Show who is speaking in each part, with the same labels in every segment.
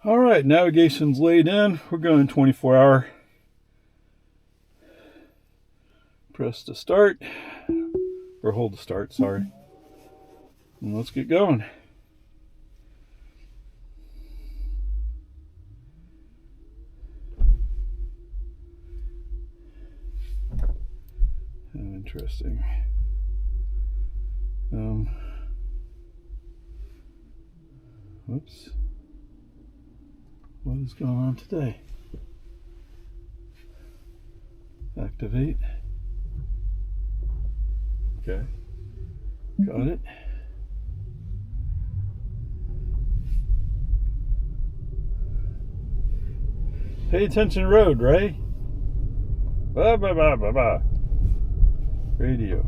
Speaker 1: All right, navigation's laid in. We're going 24-hour. Press to start, or hold to start, sorry. And let's get going. Interesting. Whoops. What is going on today? Activate. Okay. Got it. Pay attention road, Ray. Blah, blah, blah, blah, blah. Radio.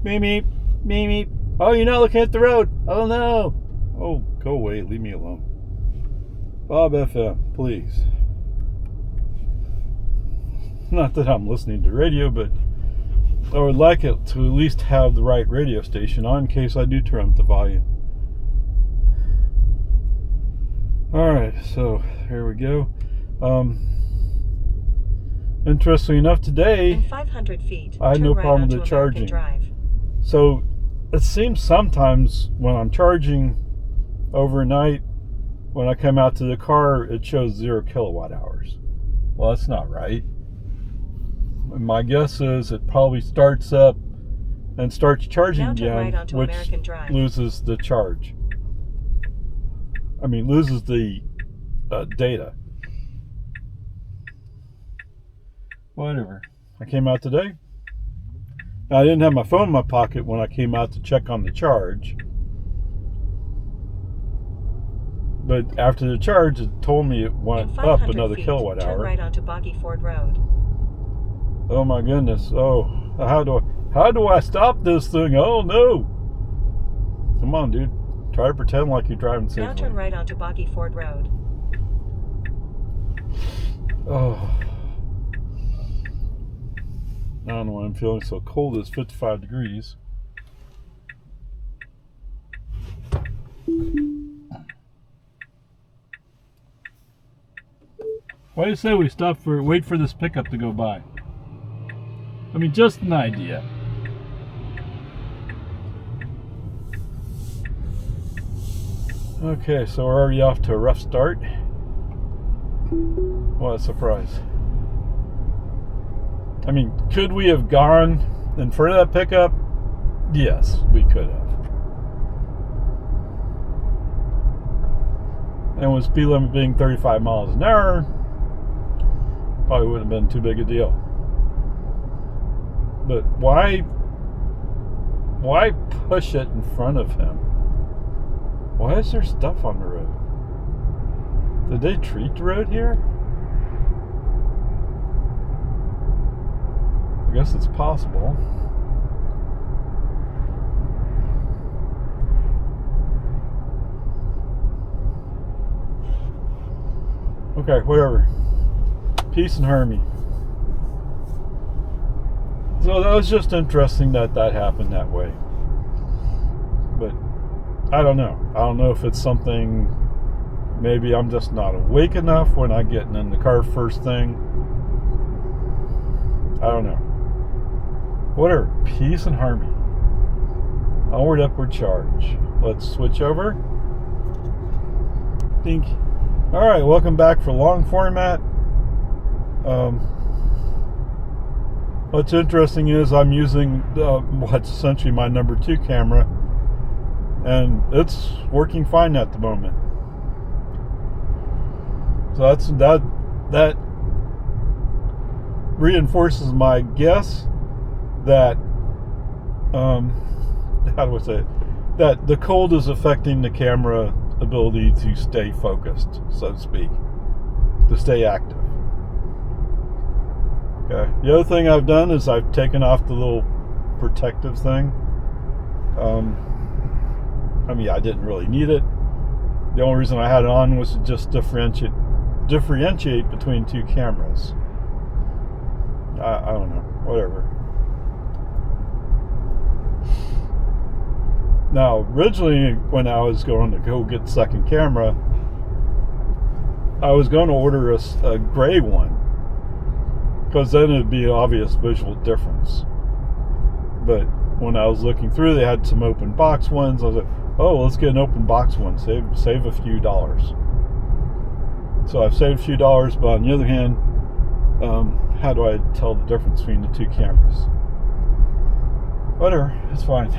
Speaker 1: Meep, meep, meep, meep. Oh, you're not looking at the road. Oh, no. Oh, go away. Leave me alone. Bob FM, please. Not that I'm listening to radio, but I would like it to at least have the right radio station on in case I do turn up the volume. Alright, so here we go. Interestingly enough, today,
Speaker 2: in 500 feet,
Speaker 1: I had no problem with the charging. So it seems sometimes when I'm charging overnight, when I come out to the car, it shows 0 kilowatt hours. Well, that's not right. My guess is it probably starts up and starts charging again, which loses the charge. I mean, loses the data. Whatever. I came out today. Now, I didn't have my phone in my pocket when I came out to check on the charge. But after the charge, it told me it went up another kilowatt hour.
Speaker 2: Turn right onto Boggy Ford Road.
Speaker 1: Oh my goodness. Oh, how do I stop this thing? Oh no. Come on, dude. Try to pretend like you're driving safely.
Speaker 2: Now turn right onto Boggy Ford Road.
Speaker 1: Oh. I don't know why I'm feeling so cold. It's 55 degrees. Why do you say we wait for this pickup to go by? I mean, just an idea. Okay, so we're already off to a rough start. What a surprise. I mean, could we have gone in front of that pickup? Yes, we could have. And with speed limit being 35 miles an hour, probably wouldn't have been too big a deal. But why push it in front of him? Why is there stuff on the road? Did they treat the road here? I guess it's possible. Okay, whatever. Peace and harmony. So that was just interesting that happened that way. But I don't know. I don't know if it's something, maybe I'm just not awake enough when I get in the car first thing. I don't know. Whatever. Peace and harmony. Onward, upward charge. Let's switch over. Dink. Alright, welcome back for long format. What's interesting is I'm using what's essentially my number 2 camera, and it's working fine at the moment. So that reinforces my guess that how do I say it? That the cold is affecting the camera ability to stay focused, so to speak, to stay active. Okay. The other thing I've done is I've taken off the little protective thing. I mean, I didn't really need it. The only reason I had it on was to just differentiate between 2 cameras. I don't know, whatever. Now, originally, when I was going to go get the second camera, I was going to order a gray one, because then it'd be an obvious visual difference. But when I was looking through, they had some open box ones. I was like, oh, let's get an open box one, save a few dollars. So I've saved a few dollars, but on the other hand, how do I tell the difference between the two cameras? Whatever, it's fine.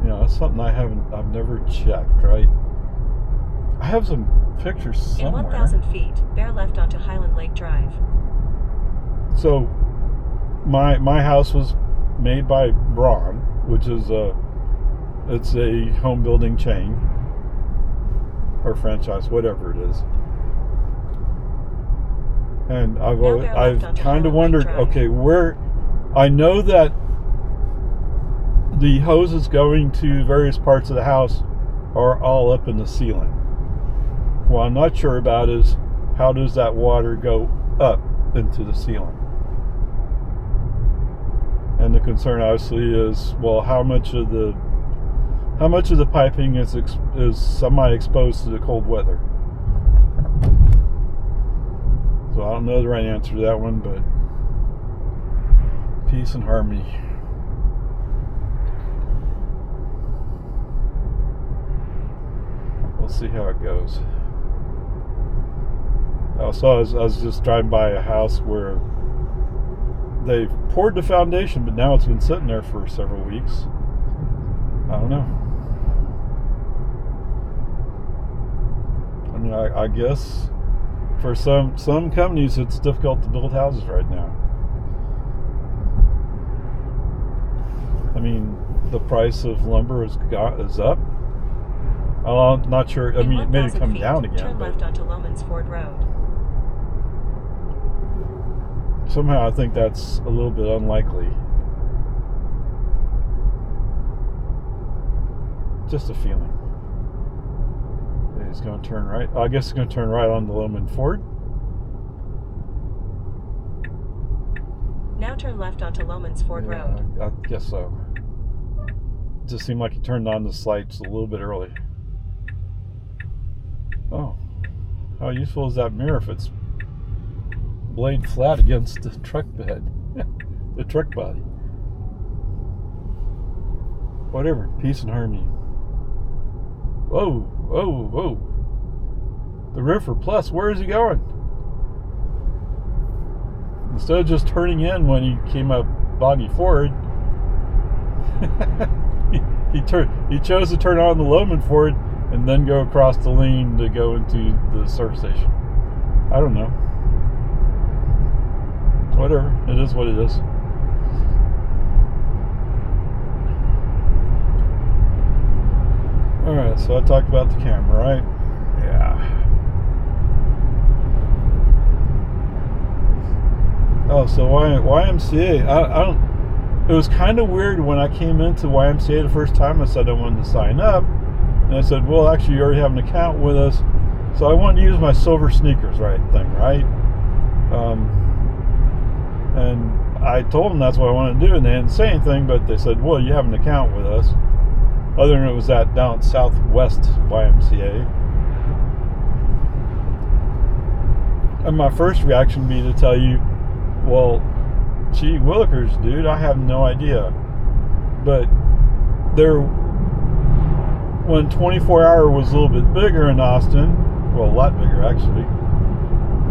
Speaker 1: You know, that's something I've never checked, right? I have some pictures somewhere.
Speaker 2: In 1,000 feet, bear left onto Highland Lake Drive.
Speaker 1: So, my house was made by Braun, which is it's a home building chain or franchise, whatever it is. And I've kind of wondered, okay, where I know that the hoses going to various parts of the house are all up in the ceiling. What I'm not sure about is how does that water go up into the ceiling? And the concern obviously is, well, how much of the piping is semi-exposed to the cold weather? So I don't know the right answer to that one, but peace and harmony. We'll see how it goes. Also, I was just driving by a house where they've poured the foundation, but now it's been sitting there for several weeks. I don't know. I mean, I guess for some companies it's difficult to build houses right now. I mean, the price of lumber is up. I'm not sure. I mean, it may come down again.
Speaker 2: Turn left onto Lohman Ford Road.
Speaker 1: Somehow I think that's a little bit unlikely. Just a feeling. It's going to turn right. I guess it's going to turn right on the Lohman Ford.
Speaker 2: Now turn left onto Lohman Ford Road.
Speaker 1: I guess so. It just seemed like it turned on the lights a little bit early. Oh, how useful is that mirror if it's blade flat against the truck bed, the truck body? Whatever, peace and harmony. Whoa, whoa, whoa. The River Plus, where is he going? Instead of just turning in when he came up Boggy Ford, he chose to turn on the Lohman Ford and then go across the lane to go into the service station. I don't know. Whatever. It is what it is. Alright, so I talked about the camera, right? Yeah. Oh, so YMCA. I don't. It was kind of weird when I came into YMCA the first time. I said I wanted to sign up. And I said, well, actually, you already have an account with us. So I wanted to use my silver sneakers, right? And I told them that's what I wanted to do, and they didn't say anything, but they said, well, you have an account with us. Other than it was that down at Southwest YMCA. And my first reaction would be to tell you, well, gee willikers, dude, I have no idea. But when 24 Hour was a little bit bigger in Austin, well, a lot bigger actually,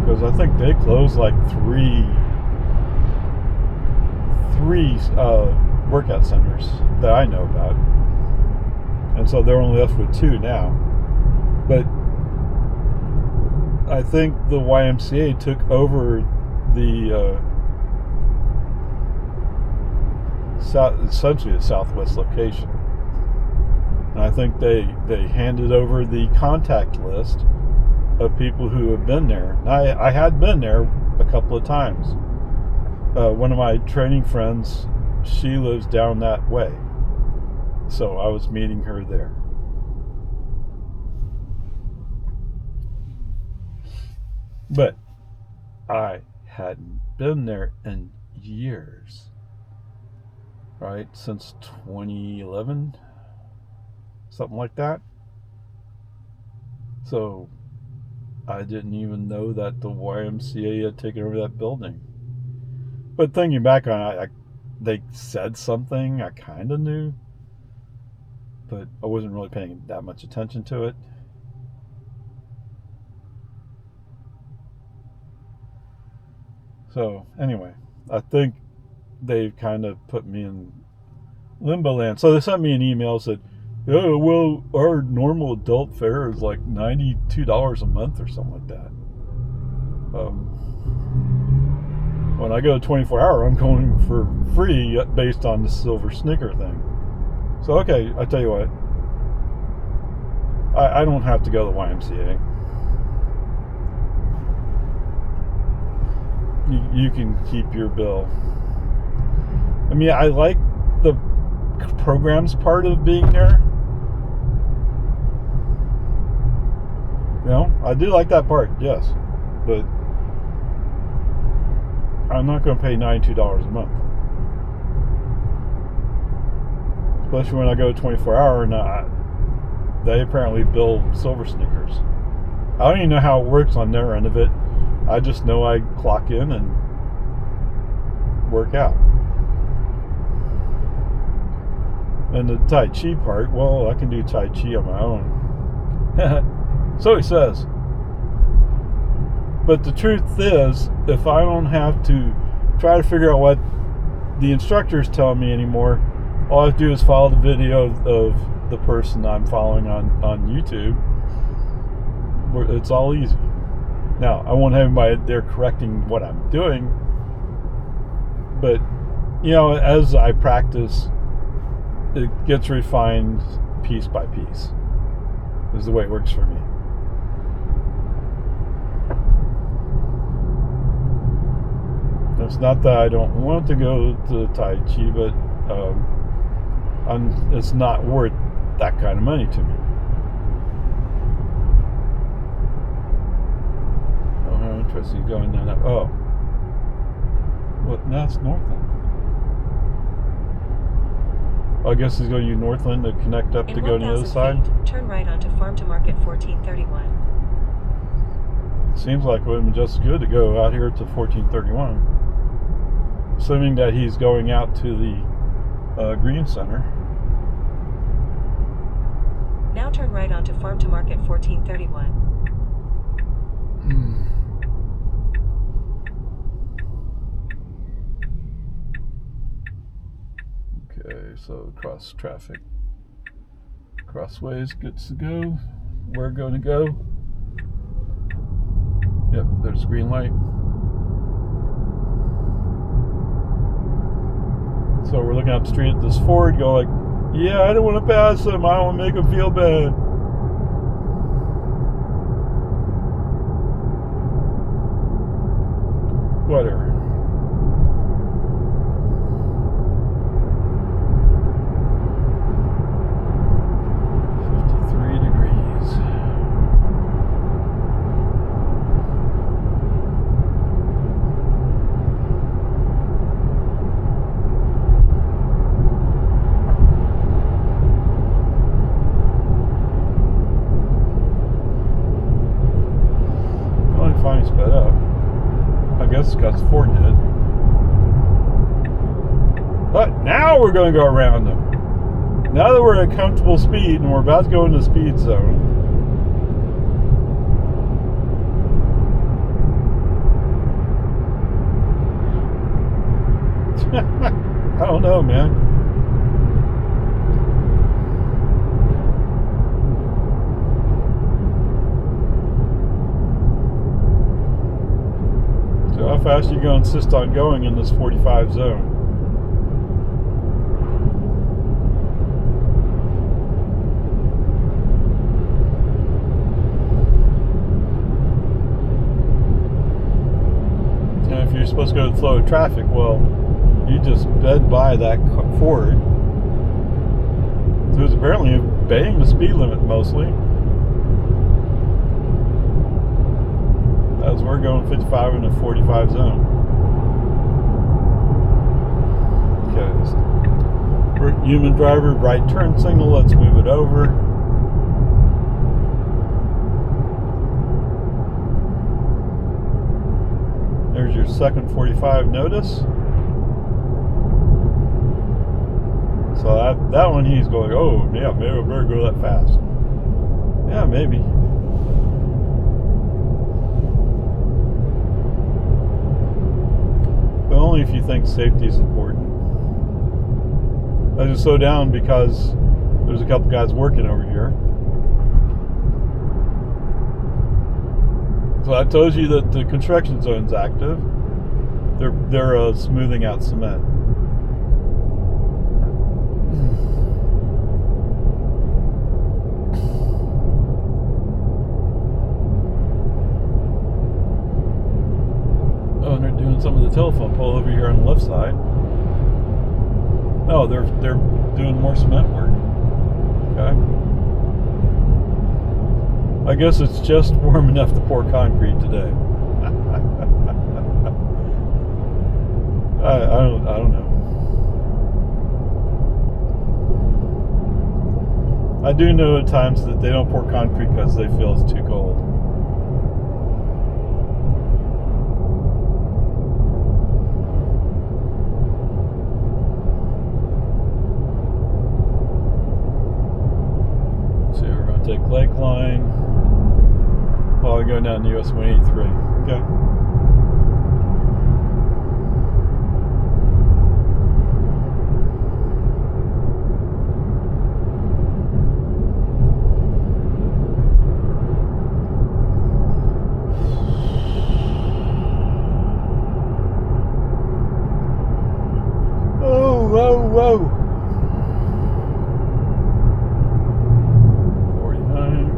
Speaker 1: because I think they closed like three workout centers that I know about, and so they're only left with 2 now. But I think the YMCA took over the essentially the Southwest location. And I think they handed over the contact list of people who have been there. And I had been there a couple of times. One of my training friends, she lives down that way. So I was meeting her there. But I hadn't been there in years, right? Since 2011, something like that. So I didn't even know that the YMCA had taken over that building. But thinking back on it, they said something I kind of knew, but I wasn't really paying that much attention to it. So anyway, I think they've kind of put me in limbo land. So they sent me an email, said, oh, well, our normal adult fare is like $92 a month or something like that. When I go to 24-hour, I'm going for free based on the silver snicker thing. So, okay, I tell you what. I don't have to go to the YMCA. You can keep your bill. I mean, I like the programs part of being there. You know, I do like that part, yes. But I'm not going to pay $92 a month. Especially when I go 24-hour and they apparently bill silver snickers. I don't even know how it works on their end of it. I just know I clock in and work out. And the Tai Chi part, well, I can do Tai Chi on my own. So he says. But the truth is, if I don't have to try to figure out what the instructor's telling me anymore, all I have to do is follow the video of the person I'm following on YouTube. It's all easy. Now, I won't have anybody there correcting what I'm doing, but, you know, as I practice, it gets refined piece by piece. This is the way it works for me. It's not that I don't want to go to Tai Chi, but it's not worth that kind of money to me. Oh, how interesting. Going down that. Oh. What? Now it's Northland. I guess he's going to use Northland to connect up to go to the other side.
Speaker 2: Feet, turn right onto Farm to Market 1431.
Speaker 1: Seems like it would have been just good to go out here to 1431. Assuming that he's going out to the Green Center.
Speaker 2: Now turn right onto Farm to Market 1431.
Speaker 1: Okay, so cross traffic. Crossways, good to go. We're going to go. Yep, there's green light. So we're looking up the street at this Ford, going like, yeah, I don't want to pass him. I don't want to make him feel bad. Whatever. Sped up. I guess because Ford did. But now we're going to go around them. Now that we're at a comfortable speed and we're about to go into the speed zone. I don't know, man. How fast are you going to insist on going in this 45 zone? And if you're supposed to go to the flow of traffic, well, you just sped by that Ford, who's apparently obeying the speed limit mostly. as we're going 55 in a 45 zone. Okay, human driver, right turn signal, let's move it over. There's your second 45 notice. So that one he's going, oh yeah, maybe I better go that fast. Yeah, maybe. But only if you think safety is important. I just slow down because there's a couple guys working over here. So I told you that the construction zone's active. They're smoothing out cement. Oh, and they're doing some of the telephone pole over here on the left side. Oh, they're doing more cement work. Okay. I guess it's just warm enough to pour concrete today. I don't know. I do know at times that they don't pour concrete because they feel it's too cold. So we're going to take Lakeline. Probably going down to US 183. Okay. Whoa. 49.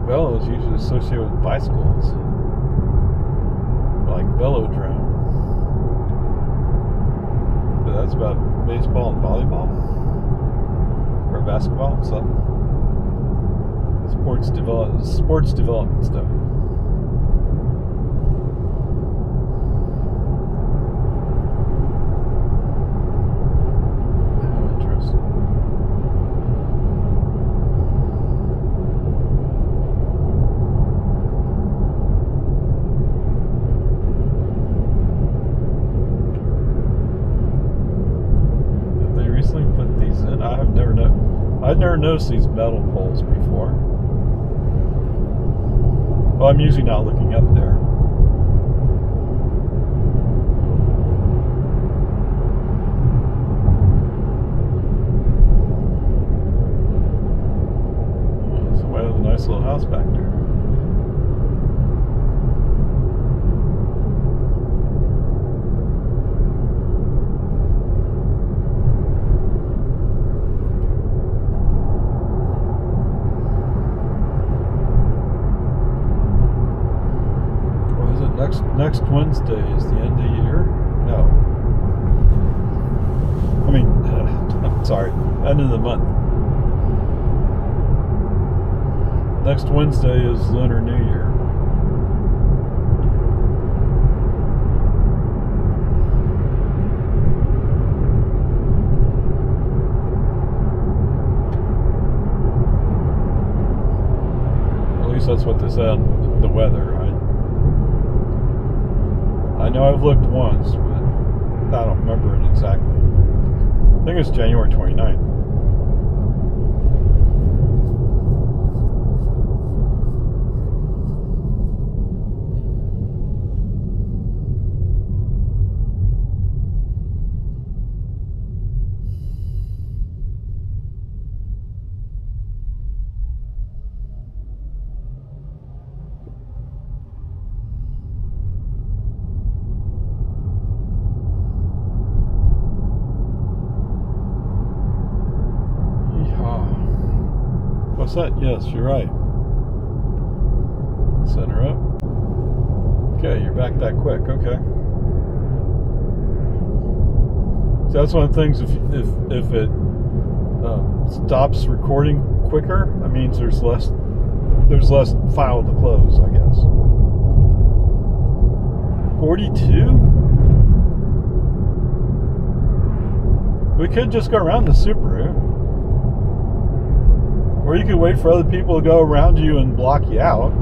Speaker 1: Velo is usually associated with bicycles, like velodrome. But that's about baseball and volleyball, or basketball, something. Sports development stuff. I've never noticed these metal poles before. Well, I'm usually not looking up there. Somebody has a nice little house back there. Next Wednesday is the end of the year? No. I mean, sorry, end of the month. Next Wednesday is Lunar New Year. At least that's what they said on the weather, right? I know I've looked once, but I don't remember it exactly. I think it's January 29th. set. Yes, you're right. Center up. Okay, you're back that quick. Okay. So that's one of the things. If it stops recording quicker, that means there's less file to close, I guess. 42. We could just go around the Subaru. Or you could wait for other people to go around you and block you out.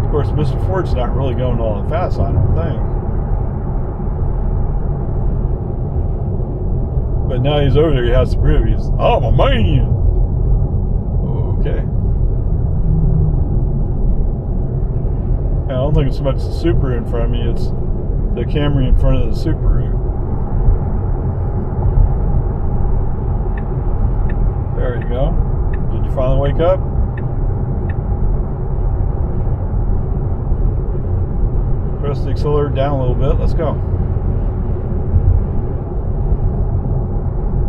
Speaker 1: Of course, Mr. Ford's not really going all that fast, I don't think. But now he's over there, he has to prove he's, oh, my man! Okay. I don't think it's so much the Subaru in front of me, it's the Camry in front of the Subaru. There you go. Did you finally wake up? Press the accelerator down a little bit. Let's go.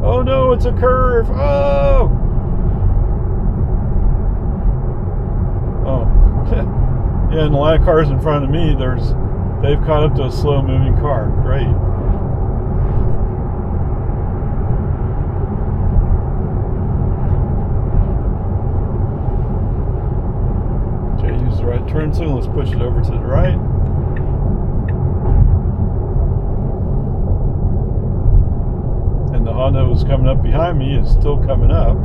Speaker 1: Oh no, it's a curve. Oh! Oh. Yeah, and the line of cars in front of me, they've caught up to a slow moving car. Great. Use the right turn signal. Let's push it over to the right. And the Honda was coming up behind me is still coming up,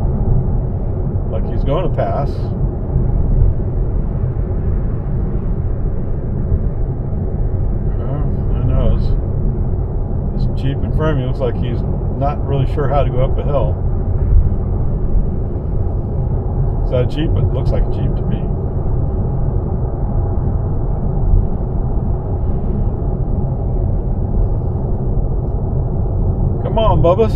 Speaker 1: like he's going to pass. Who knows? This Jeep in front of me looks like he's not really sure how to go up a hill. Is that a Jeep? It looks like a Jeep to me. Come on, Bubba's.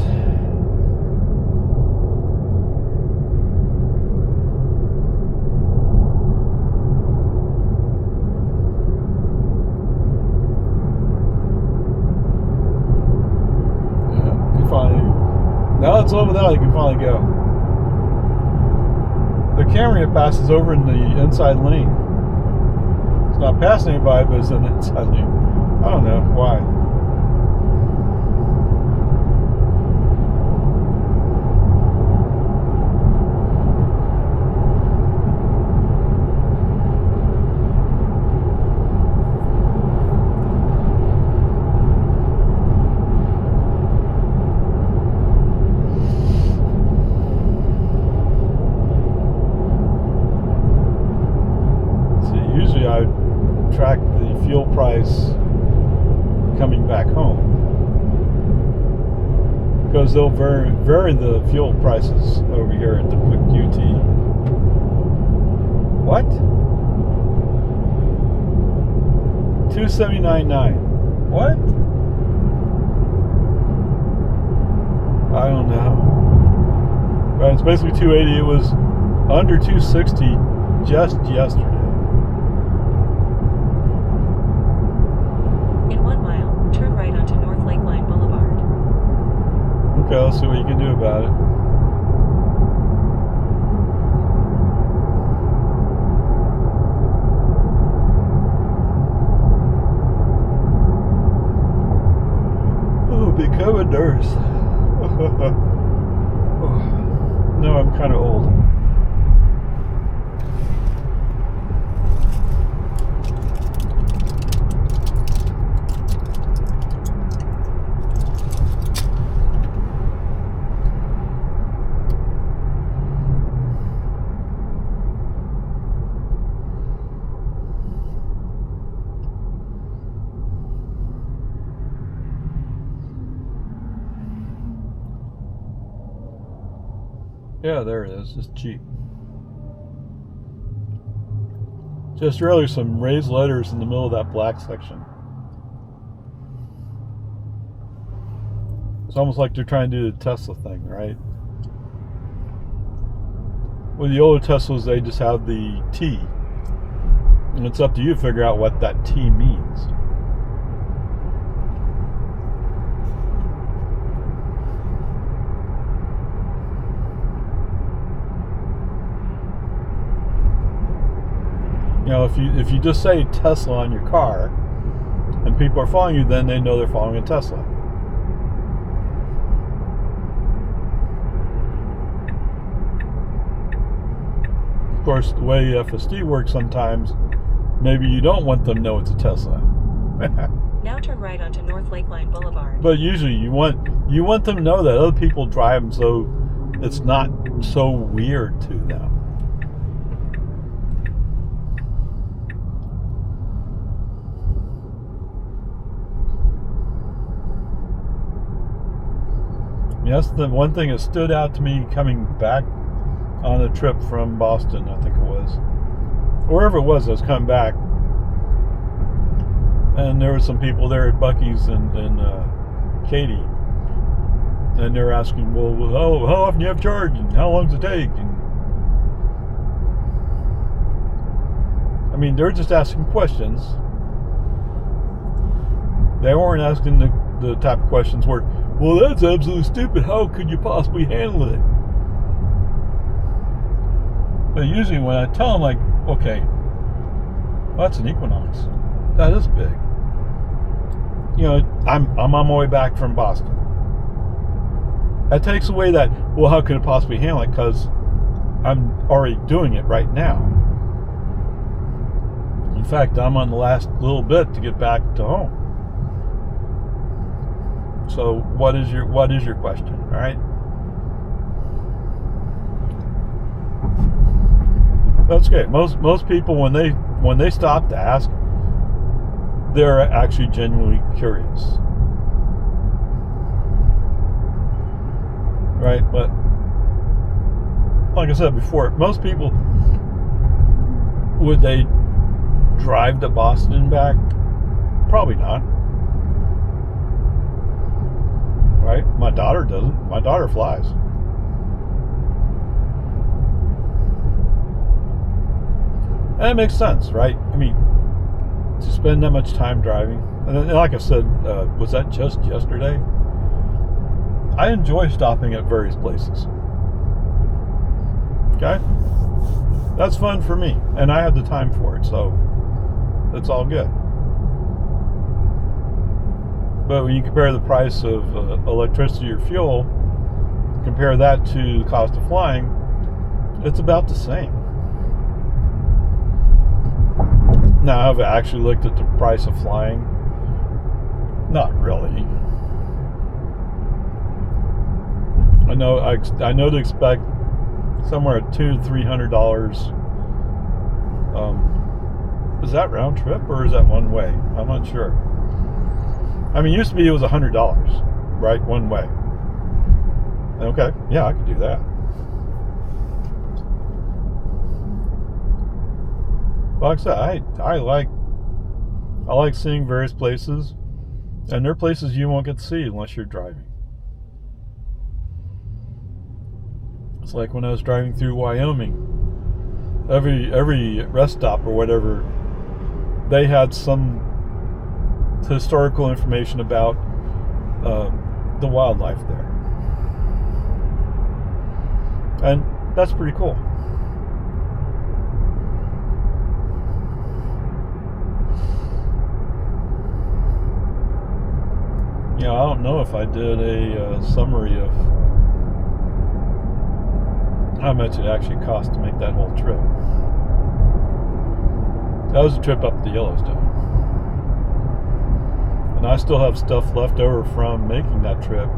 Speaker 1: Yeah, you finally. Now it's leveled out, you can finally go. The Camry passes over in the inside lane. It's not passing anybody, but it's in the inside lane. I don't know why. Usually I track the fuel price coming back home because they'll vary the fuel prices over here at the Quick UT. What? $279.9. What? I don't know. But it's basically $280. It was under $260 just yesterday.
Speaker 2: In 1 mile, turn right onto North Lakeline Boulevard.
Speaker 1: Okay, let's see what you can do about it. Oh, become a nurse. No, I'm kind of old. Yeah, there it is. It's cheap. Just really some raised letters in the middle of that black section. It's almost like they're trying to do the Tesla thing, right? With the older Teslas, they just have the T. And it's up to you to figure out what that T means. You know, if you just say Tesla on your car and people are following you, then they know they're following a Tesla. Of course, the way FSD works sometimes, maybe you don't want them to know it's a Tesla.
Speaker 2: Now turn right onto North Lakeline Boulevard.
Speaker 1: But usually you want them to know that other people drive them, so it's not so weird to them. Yes, the one thing that stood out to me coming back on a trip from Boston, I think it was, wherever it was, I was coming back, and there were some people there at Bucky's and Katy, and they're asking, well, how often do you have charge, and how long does it take? And I mean, they're just asking questions. They weren't asking the type of questions where, well, that's absolutely stupid. How could you possibly handle it? But usually when I tell them, like, okay, well, that's an Equinox. That is big. You know, I'm on my way back from Boston. That takes away that, well, how could it possibly handle it? Because I'm already doing it right now. In fact, I'm on the last little bit to get back to home. So what is your question? All right. That's great. Most people when they stop to ask, they're actually genuinely curious. Right? But like I said before, most people, would they drive to Boston and back? Probably not. Right? My daughter doesn't. My daughter flies. And it makes sense, right? I mean, to spend that much time driving. And like I said, was that just yesterday? I enjoy stopping at various places. Okay? That's fun for me. And I have the time for it, so it's all good. But when you compare the price of electricity or fuel, compare that to the cost of flying, it's about the same. Now, have I actually looked at the price of flying? Not really. I know to expect somewhere at $200 to $300. Is that round trip or is that one way? I'm not sure. I mean, it used to be it was $100, right? One way. Okay, yeah, I could do that. Like I said, I like seeing various places, and there are places you won't get to see unless you're driving. It's like when I was driving through Wyoming. Every rest stop or whatever, they had some historical information about the wildlife there, and that's pretty cool. You know, I don't know if I did a summary of how much it actually cost to make that whole trip. That was a trip up the Yellowstone. And I still have stuff left over from making that trip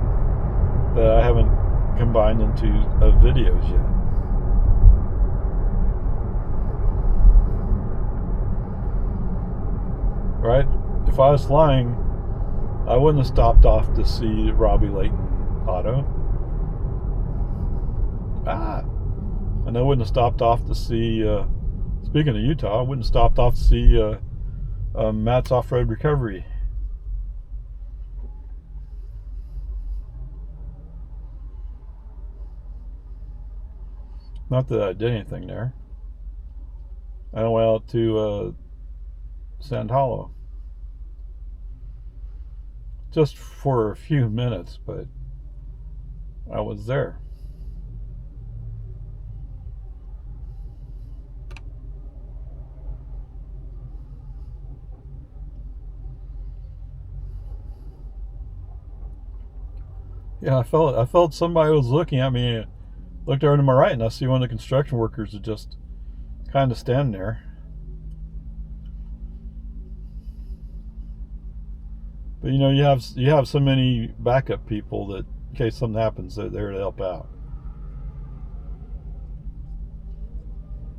Speaker 1: that I haven't combined into videos yet. Right? If I was flying, I wouldn't have stopped off to see Robbie Layton Auto. And I wouldn't have stopped off to see, speaking of Utah, I wouldn't have stopped off to see Matt's Off-Road Recovery. Not that I did anything there. I went out to Sand Hollow. Just for a few minutes, but I was there. Yeah, I felt somebody was looking at me. Looked over to my right, and I see one of the construction workers is just kind of standing there. But you know, you have so many backup people that in case something happens, they're there to help out.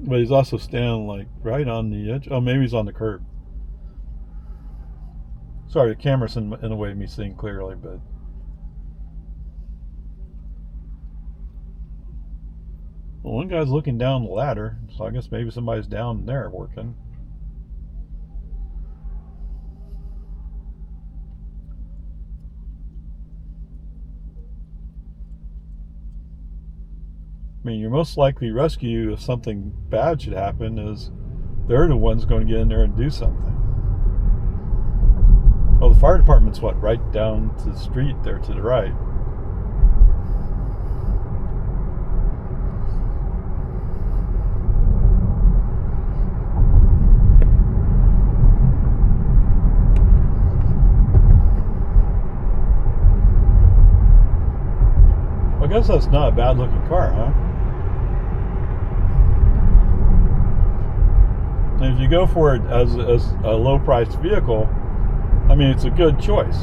Speaker 1: But he's also standing like right on the edge. Oh, maybe he's on the curb. Sorry, the camera's in the way of me seeing clearly, but. Well, one guy's looking down the ladder, so I guess maybe somebody's down there working. I mean, your most likely rescue if something bad should happen is they're the ones going to get in there and do something. Well, the fire department's what, right down to the street there to the right. I guess that's not a bad looking car, huh? And if you go for it as a low priced vehicle, I mean, it's a good choice.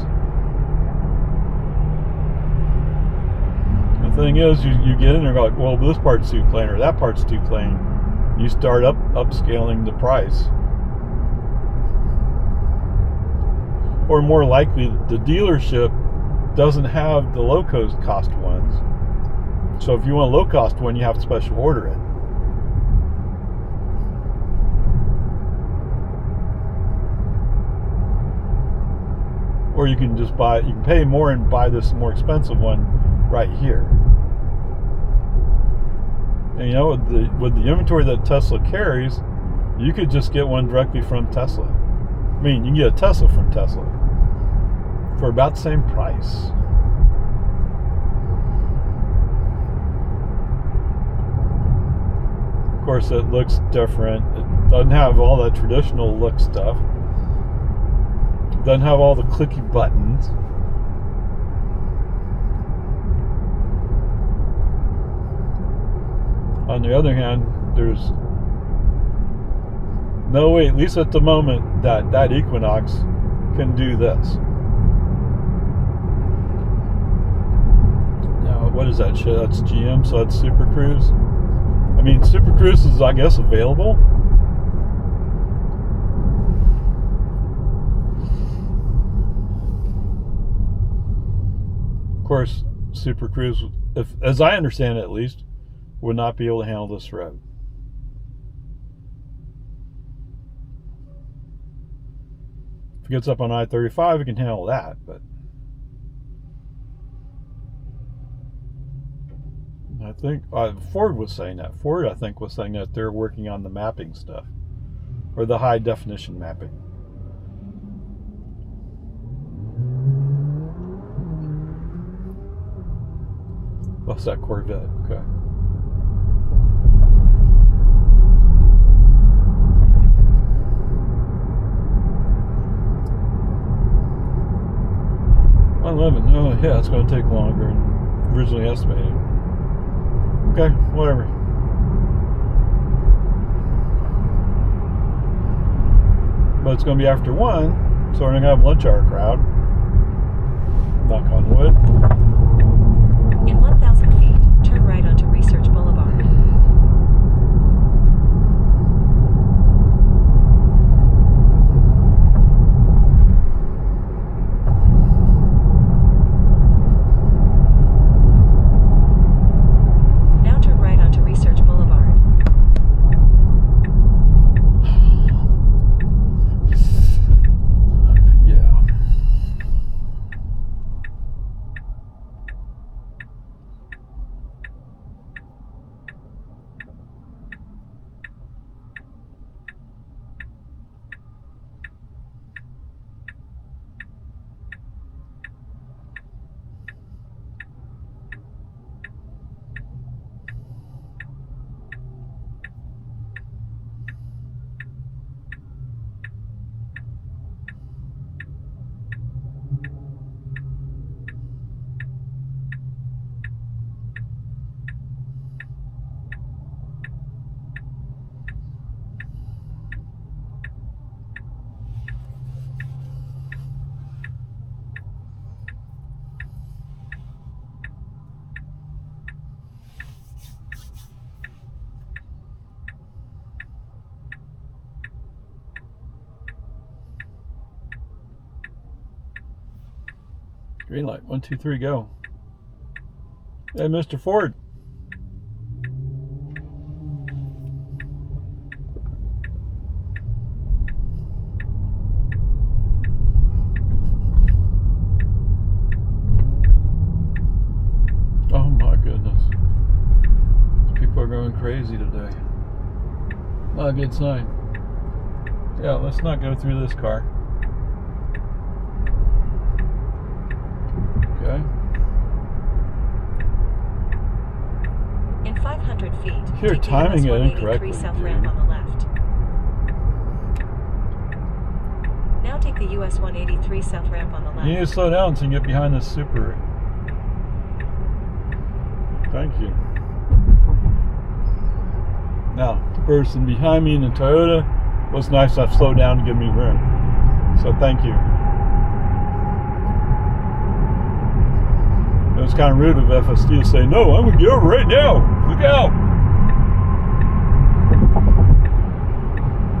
Speaker 1: The thing is, you get in there and go like, well, this part's too plain or that part's too plain. You start upscaling the price. Or more likely, the dealership doesn't have the low cost ones. So if you want a low cost one, you have to special order it. Or you can just you can pay more and buy this more expensive one right here. And you know, with the inventory that Tesla carries, you could just get one directly from Tesla. I mean, you can get a Tesla from Tesla for about the same price. Of course, it looks different. It doesn't have all that traditional look stuff. It doesn't have all the clicky buttons. On the other hand, there's no way, at least at the moment, that Equinox can do this. Now, what is that shit? That's GM, so that's Super Cruise. I mean, Super Cruise is, I guess, available. Of course, Super Cruise, as I understand it at least, would not be able to handle this road. If it gets up on I-35, it can handle that, but I think Ford was saying that. Ford, I think, was saying that they're working on the mapping stuff, or the high definition mapping. What's that Corvette? Okay. Oh yeah, it's going to take longer than originally estimated. Okay, whatever. But it's going to be after 1, so we're going to have lunch hour crowd. Knock on wood.
Speaker 2: In 1,000 feet, turn right onto Research Boulevard.
Speaker 1: Green light. 1, 2, 3, go. Hey, Mr. Ford. Oh my goodness. These people are going crazy today. Not a good sign. Yeah, let's not go through this car. Okay.
Speaker 2: In 500 feet,
Speaker 1: You're
Speaker 2: take the
Speaker 1: timing
Speaker 2: US
Speaker 1: it
Speaker 2: 183
Speaker 1: incorrectly,
Speaker 2: south
Speaker 1: dude.
Speaker 2: ramp on the left. Now take the US 183 south ramp on the left.
Speaker 1: You need to slow down so you can get behind this Subaru. Thank you. Now, the person behind me in the Toyota was nice enough to slow down to give me room. So thank you. It was kind of rude of FSD to say, no, I'm going to get over right now. Look out.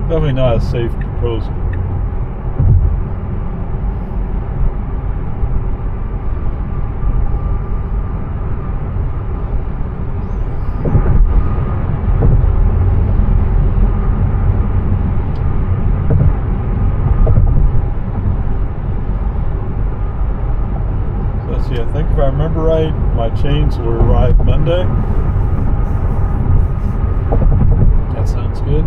Speaker 1: Definitely not a safe proposal. So let's see, I think if I remember right, my chains will arrive Monday. That sounds good.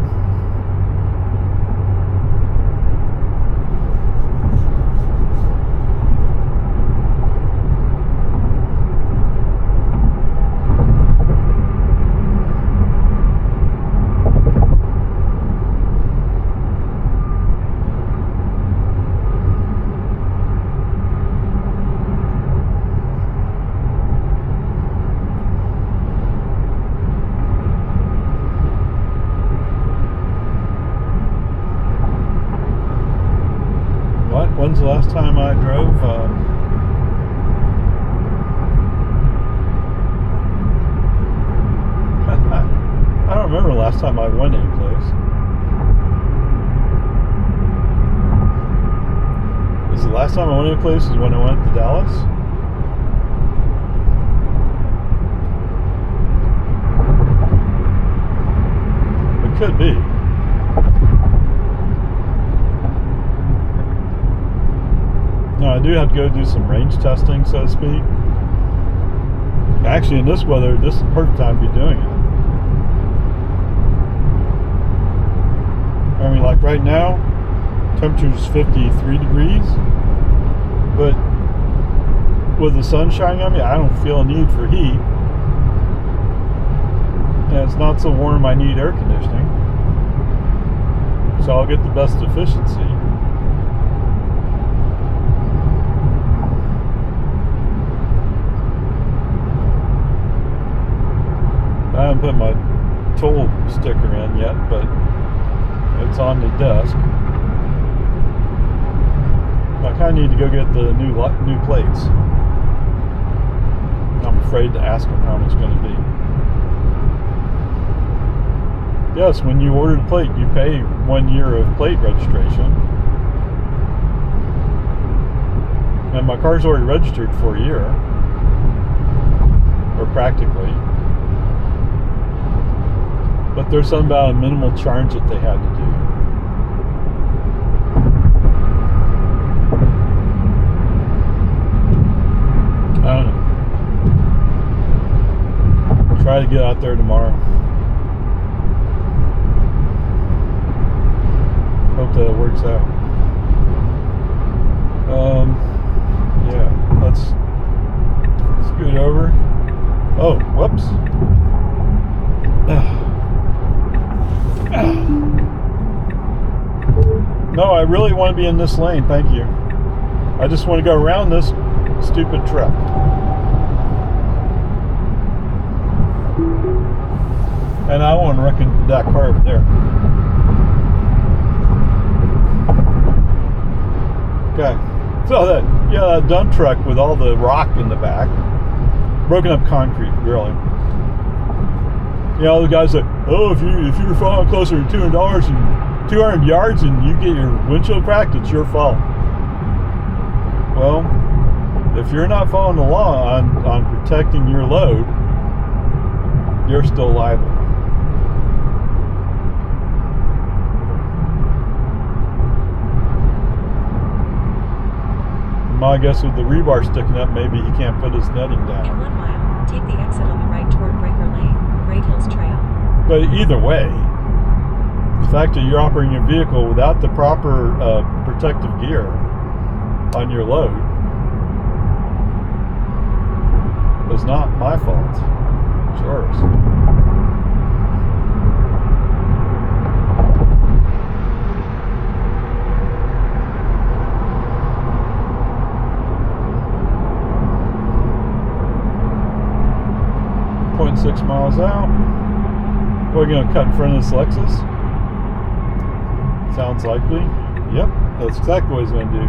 Speaker 1: When's the last time I drove? I don't remember the last time I went anyplace. Is the last time I went anyplace is when I went to Dallas? It could be. No, I do have to go do some range testing, so to speak. Actually, in this weather, this is the perfect time to be doing it. I mean, like right now, temperature is 53 degrees, but with the sun shining on me, I don't feel a need for heat. And it's not so warm I need air conditioning, so I'll get the best efficiency. I haven't put my toll sticker in yet, but it's on the desk. I kind of need to go get the new plates. I'm afraid to ask them how much it's going to be. Yes, when you order the plate, you pay 1 year of plate registration. And my car's already registered for a year, or practically. But there's something about a minimal charge that they had to do. I don't know. I'll try to get out there tomorrow. Hope that it works out. Yeah, let's scoot over. Oh, whoops. No, I really want to be in this lane, thank you. I just want to go around this stupid truck. And I want to wreck that car over there. Okay, so that dump truck with all the rock in the back, broken up concrete, really. You know, the guys say, oh, if you're falling closer to $200 yards and you get your windshield cracked, it's your fault. Well, If you're not following the law on protecting your load, you're still liable. My guess with the rebar sticking up, maybe he can't put his netting
Speaker 2: In
Speaker 1: down.
Speaker 2: 1 mile, take the exit on the right toward Breaker Lane, Great Hills Trail.
Speaker 1: But either way, the fact that you're operating your vehicle without the proper protective gear on your load is not my fault. It's yours. .6 miles out. We're going to cut in front of this Lexus. Sounds likely. Yep, that's exactly what he's going to do.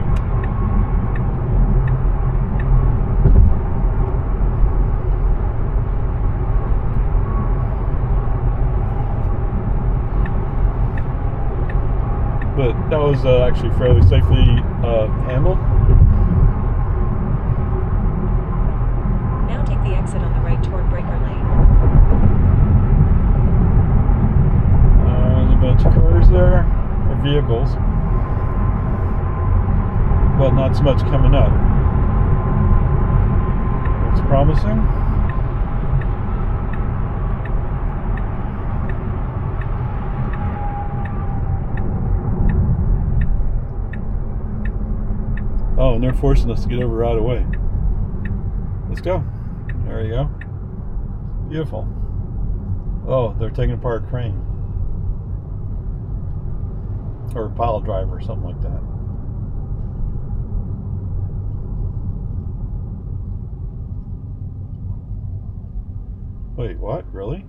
Speaker 1: But that was actually fairly safely handled.
Speaker 2: Now take the exit on the right toward Breaker Lane.
Speaker 1: There's a bunch of cars there, or vehicles, but not so much coming up. Looks promising. Oh, and they're forcing us to get over right away. Let's go. There you go. Beautiful. Oh, they're taking apart a crane. Or a pile driver or something like that. Wait, what? Really?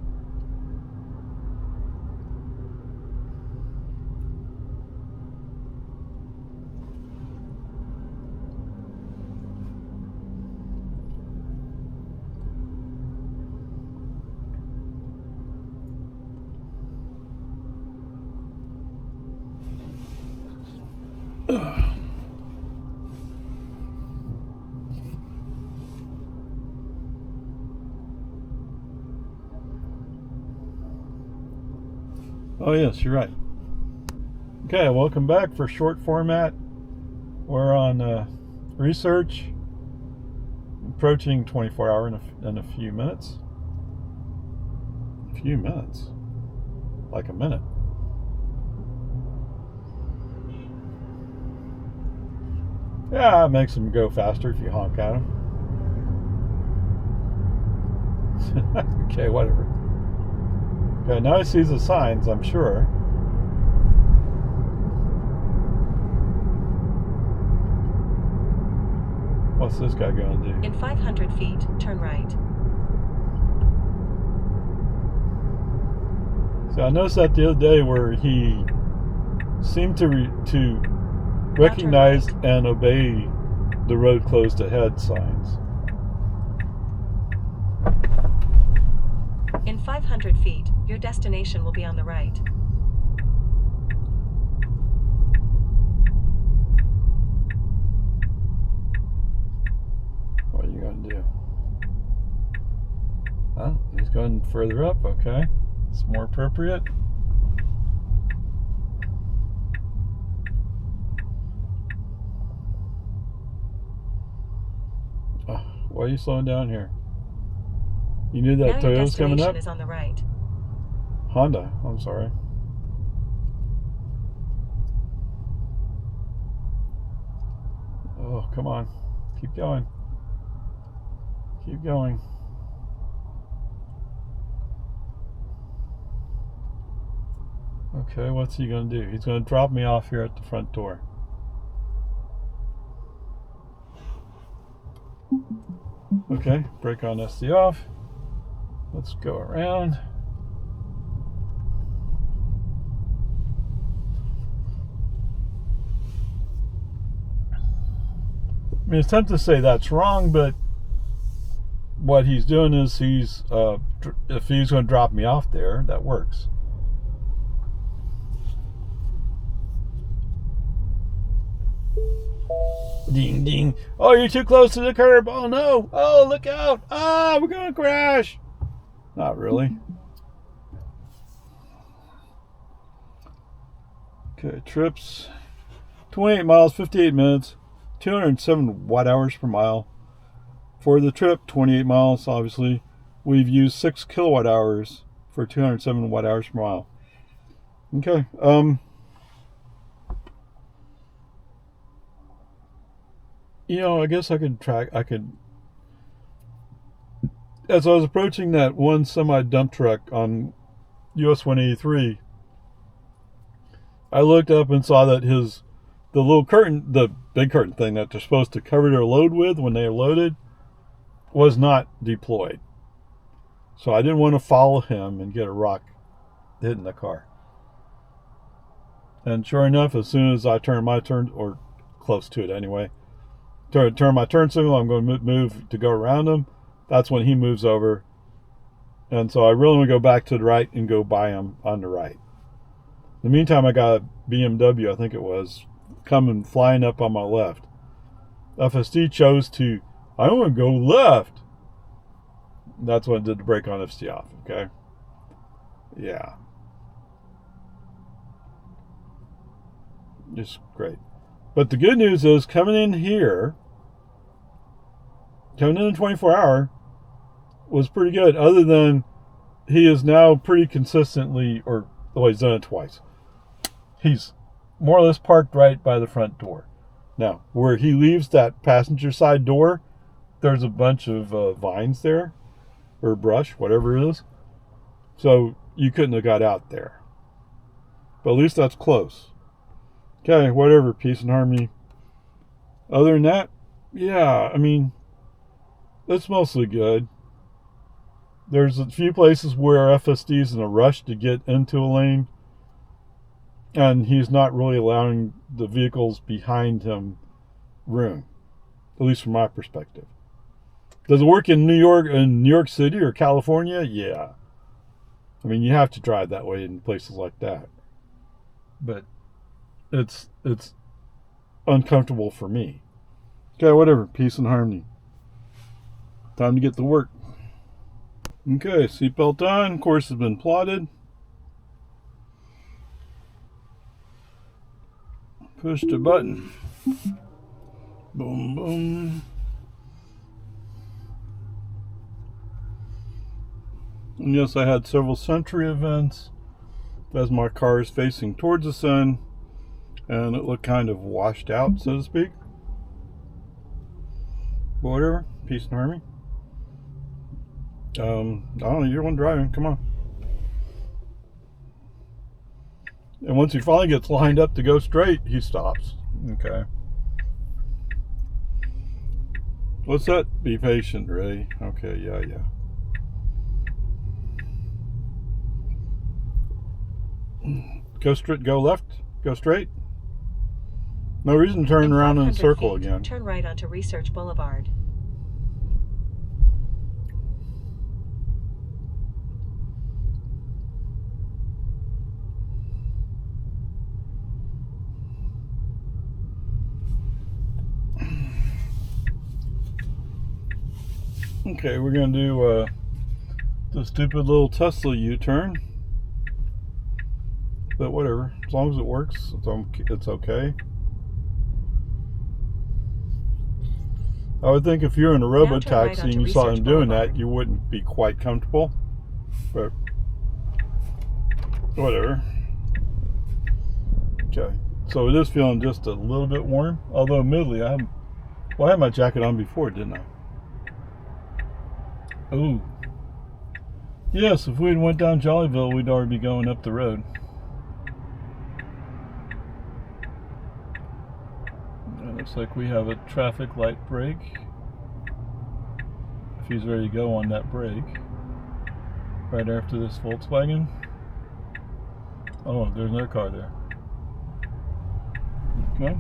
Speaker 1: Oh yes, you're right. Okay, welcome back for short format. We're on research, approaching 24 hour in a few minutes. A few minutes? Like a minute. Yeah, it makes them go faster if you honk at them. Okay, whatever. Okay, now he sees the signs, I'm sure. What's this guy going to do?
Speaker 2: In 500 feet, turn right.
Speaker 1: So I noticed that the other day where he seemed to recognize and obey the road closed ahead signs.
Speaker 2: In 500 feet, your destination will be on the right.
Speaker 1: What are you going to do? Oh, he's going further up. Okay, it's more appropriate. Oh, why are you slowing down here? You knew that
Speaker 2: now your
Speaker 1: Toyota's coming up?
Speaker 2: destination is on the right.
Speaker 1: Honda, I'm sorry. Oh, come on. Keep going. Keep going. Okay, what's he going to do? He's going to drop me off here at the front door. Okay, brake on SD off. Let's go around. I mean, it's tempting to say that's wrong, but what he's doing is he's, if he's going to drop me off there, that works. Ding, ding. Oh, you're too close to the curb. Oh, no. Oh, look out. Ah, we're going to crash. Not really. Okay, trips. 28 miles, 58 minutes, 207 watt hours per mile. For the trip, 28 miles, obviously, we've used 6 kilowatt hours for 207 watt hours per mile. Okay. I guess I could as I was approaching that one semi dump truck on US 183, I looked up and saw that the little curtain, the big curtain thing that they're supposed to cover their load with when they are loaded, was not deployed. So I didn't want to follow him and get a rock hitting the car. And sure enough, as soon as I turn my turn, or close to it anyway, turn my turn signal, I'm going to move to go around him. That's when he moves over. And so I really want to go back to the right and go by him on the right. In the meantime, I got a BMW, I think it was, coming flying up on my left. FSD chose to, I want to go left. That's when I did the brake on FSD off, okay? Yeah. Just great. But the good news is, coming in here, coming in 24-hour, was pretty good, other than he is now pretty consistently, he's done it twice. He's more or less parked right by the front door. Now, where he leaves that passenger side door, there's a bunch of vines there, or brush, whatever it is. So you couldn't have got out there. But at least that's close. Okay, whatever, peace and harmony. Other than that, yeah, I mean, it's mostly good. There's a few places where FSD is in a rush to get into a lane, and he's not really allowing the vehicles behind him room, at least from my perspective. Does it work in New York City or California? Yeah. I mean, you have to drive that way in places like that. But it's uncomfortable for me. Okay, whatever. Peace and harmony. Time to get to work. Okay, seatbelt on. Course has been plotted. Push the button. Boom, boom. And yes, I had several Sentry events as my car is facing towards the sun, and it looked kind of washed out, so to speak. But whatever, peace and harmony. I don't know, you're the one driving, come on. And once he finally gets lined up to go straight, he stops. Okay. What's that? Be patient, Ray. Okay, yeah. Go straight, go left, go straight. No reason to turn around in a circle again.
Speaker 2: Turn right onto Research Boulevard.
Speaker 1: Okay, we're going to do the stupid little Tesla U-turn. But whatever, as long as it works, it's okay. I would think if you're in a robo-taxi and you saw him doing that, you wouldn't be quite comfortable. But whatever. Okay, so it is feeling just a little bit warm. Although admittedly, I had my jacket on before, didn't I? Ooh. Yes, if we'd went down Jollyville, we'd already be going up the road. It looks like we have a traffic light brake. If he's ready to go on that brake. Right after this Volkswagen. Oh, there's another car there. Okay.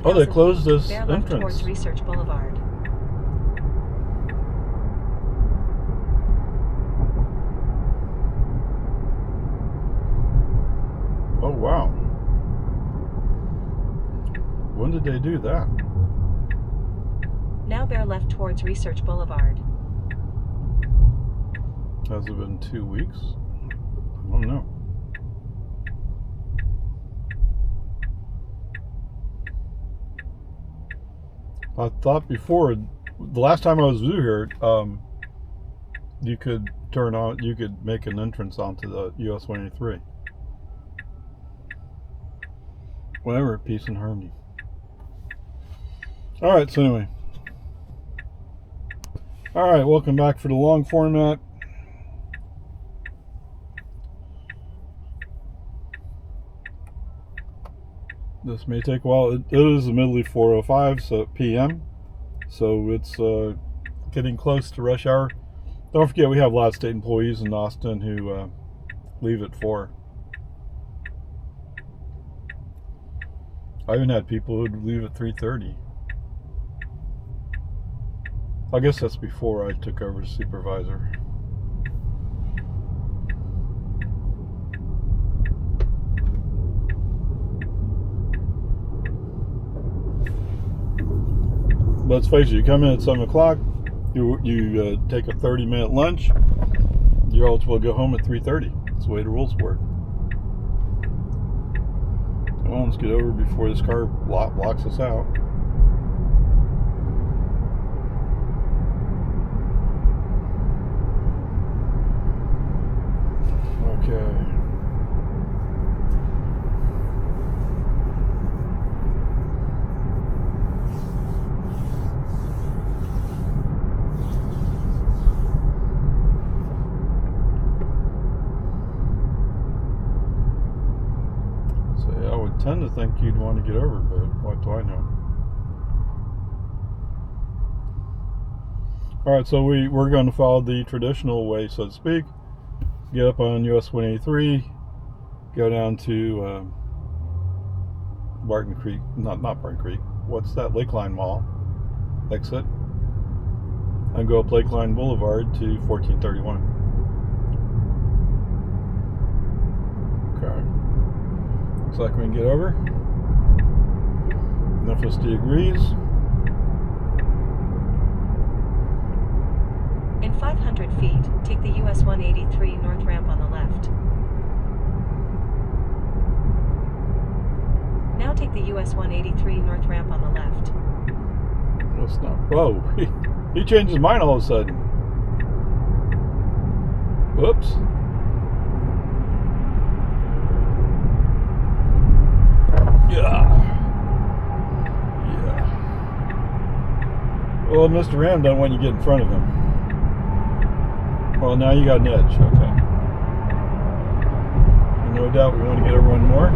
Speaker 2: Oh,
Speaker 1: they closed this
Speaker 2: bear left
Speaker 1: entrance.
Speaker 2: Towards Research Boulevard.
Speaker 1: Oh, wow. did they do that?
Speaker 2: Now bear left towards Research Boulevard.
Speaker 1: Has it been 2 weeks? I don't know. I thought before, the last time I was through here, you could you could make an entrance onto the US 183. Whatever, peace and harmony. Alright, so anyway. Alright, welcome back for the long format. This may take a while. It is admittedly 4:05 p.m. So it's getting close to rush hour. Don't forget, we have a lot of state employees in Austin who leave at 4. I even had people who'd leave at 3:30. I guess that's before I took over as supervisor. But let's face it, you come in at 7 o'clock, you take a 30-minute lunch, you're eligible to go home at 3:30. That's the way the rules work. Well, let's get over before this car blocks us out. Okay. I would tend to think you'd want to get over, but what do I know? Alright, so we're going to follow the traditional way, so to speak. Get up on US 183, go down to Barton Creek, not Barton Creek, what's that, Lakeline Mall, exit, and go up Lakeline Boulevard to 1431. Okay. Looks like we can get over. FSD agrees.
Speaker 2: In 500 feet, take the US 183 north ramp on the left. Now take the US 183 north ramp on the left.
Speaker 1: That's not. Whoa, he changed his mind all of a sudden. Whoops. Yeah. Well, Mr. Ram doesn't want you to get in front of him. Well, now you got an edge. Okay. No doubt we want to get over one more.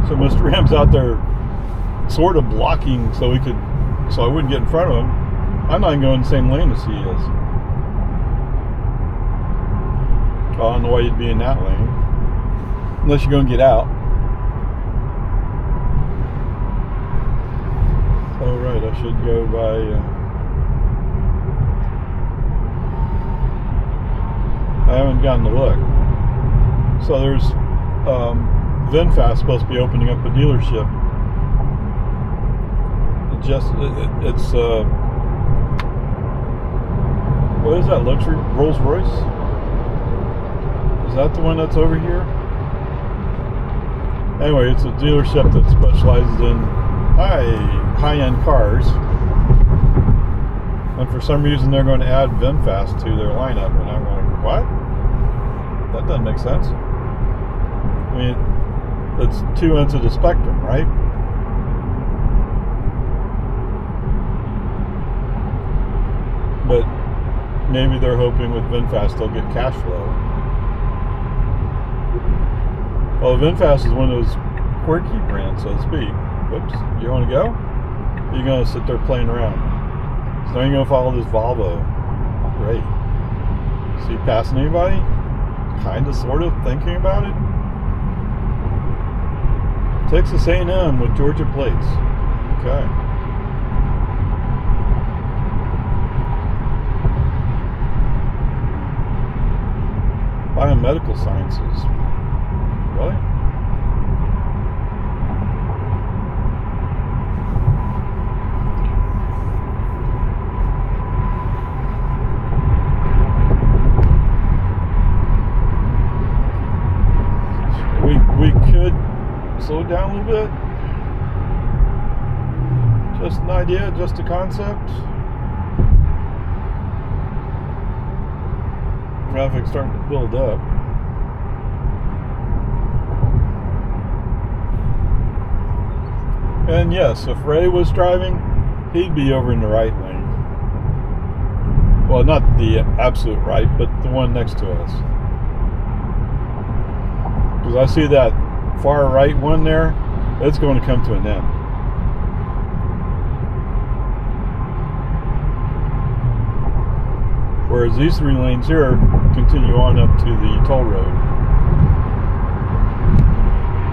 Speaker 1: So Mr. Ram's out there sort of blocking so I wouldn't get in front of him. I'm not even going the same lane as he is. I don't know why you'd be in that lane. Unless you're going to get out. Oh, right, I should go by... I haven't gotten to look. So there's... VinFast supposed to be opening up a dealership. It's what is that, luxury Rolls Royce? Is that the one that's over here? Anyway, it's a dealership that specializes in high-end cars, and for some reason they're going to add VinFast to their lineup, and I'm like, what? That doesn't make sense. I mean, it's two ends of the spectrum, right? But maybe they're hoping with VinFast they'll get cash flow. Well, VinFast is one of those quirky brands, so to speak. Whoops, you want to go? Or are you going to sit there playing around? So now you're going to follow this Volvo. Great. See passing anybody? Kind of, sort of thinking about it? Texas A&M with Georgia plates. Okay. Biomedical sciences. Really? it down a little bit. Just an idea, just a concept. Traffic's starting to build up. And yes, if Ray was driving, he'd be over in the right lane. Well, not the absolute right, but the one next to us. Because I see that far right one there, it's going to come to an end. Whereas these 3 lanes here continue on up to the toll road.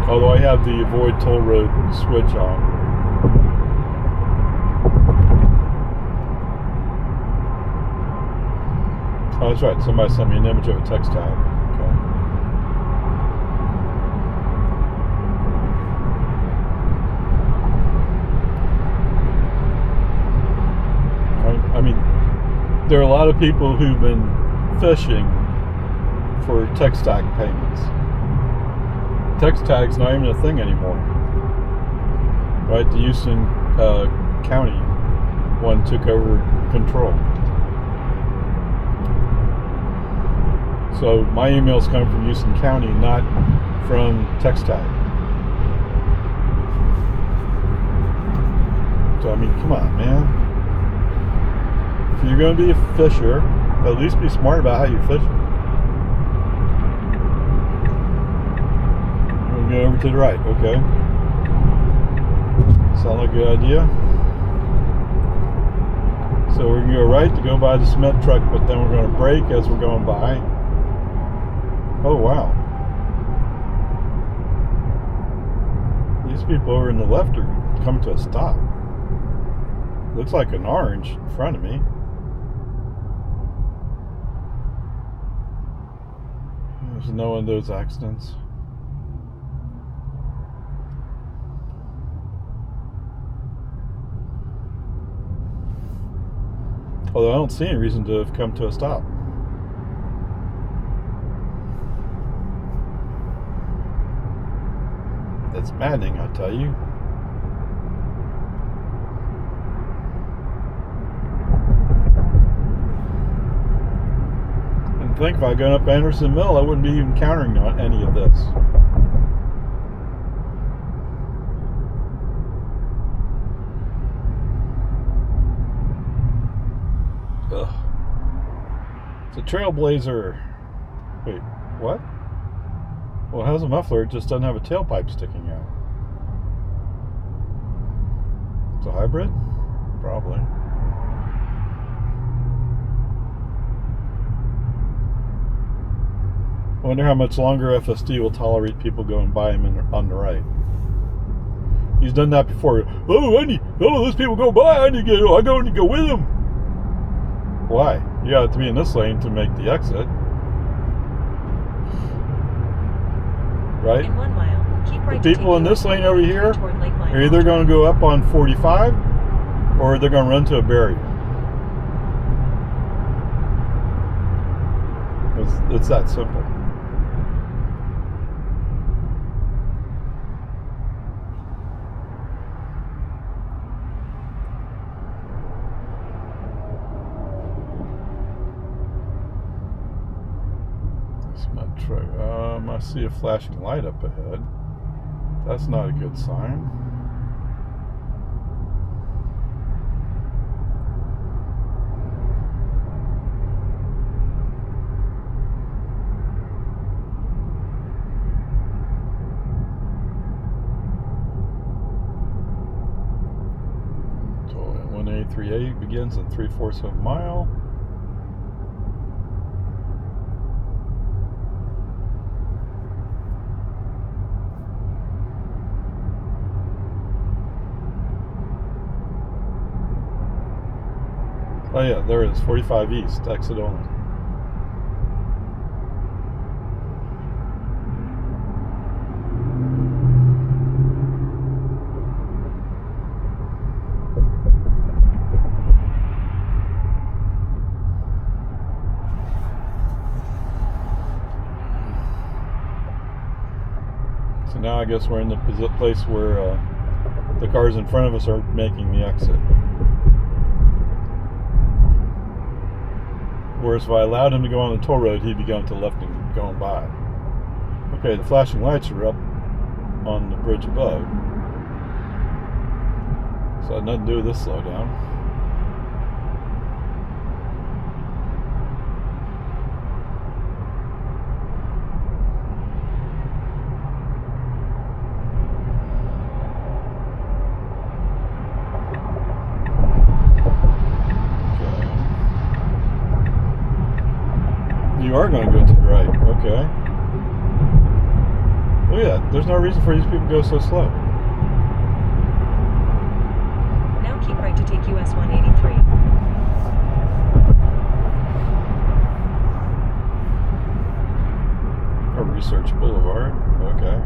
Speaker 1: Although I have the avoid toll road switch on. Oh, that's right. Somebody sent me an image of a text tag. Okay. I mean, there are a lot of people who've been fishing for text tag payments. Text tag's not even a thing anymore. Right? The Houston County one took over control. So my emails come from Houston County, not from text tag. So I mean, come on, man. If you're going to be a fisher, at least be smart about how you fish. We'll go over to the right, okay. Sound like a good idea? So we're going to go right to go by the cement truck, but then we're going to brake as we're going by. Oh, wow. These people over in the left are coming to a stop. Looks like an orange in front of me. There's no one of those accidents. Although I don't see any reason to have come to a stop. That's maddening, I tell you. I think if I had gone up Anderson Mill, I wouldn't be even encountering any of this. Ugh. It's a Trailblazer. Wait, what? Well, it has a muffler, it just doesn't have a tailpipe sticking out. It's a hybrid? Probably. I wonder how much longer FSD will tolerate people going by him on the right. He's done that before. Those people go by, I need to go with them. Why? You got to be in this lane to make the exit. Right?
Speaker 2: In 1 mile, keep right.
Speaker 1: The people in this lane over here are either going to go up on 45 or they're going to run to a barrier. It's that simple. I see a flashing light up ahead. That's not a good sign. So 183A begins in 3/4 of a mile. Oh yeah, there it is, 45 East, exit only. It's an now I guess we're in the place where the cars in front of us are making the exit. Whereas if I allowed him to go on the toll road, he'd be going to the left and going by. Okay, the flashing lights are up on the bridge above. So it had nothing to do with this slowdown. You are going to go to the right, okay. Well, yeah, there's no reason for these people to go so slow.
Speaker 2: Now keep right to take US 183.
Speaker 1: Or Research Boulevard, okay.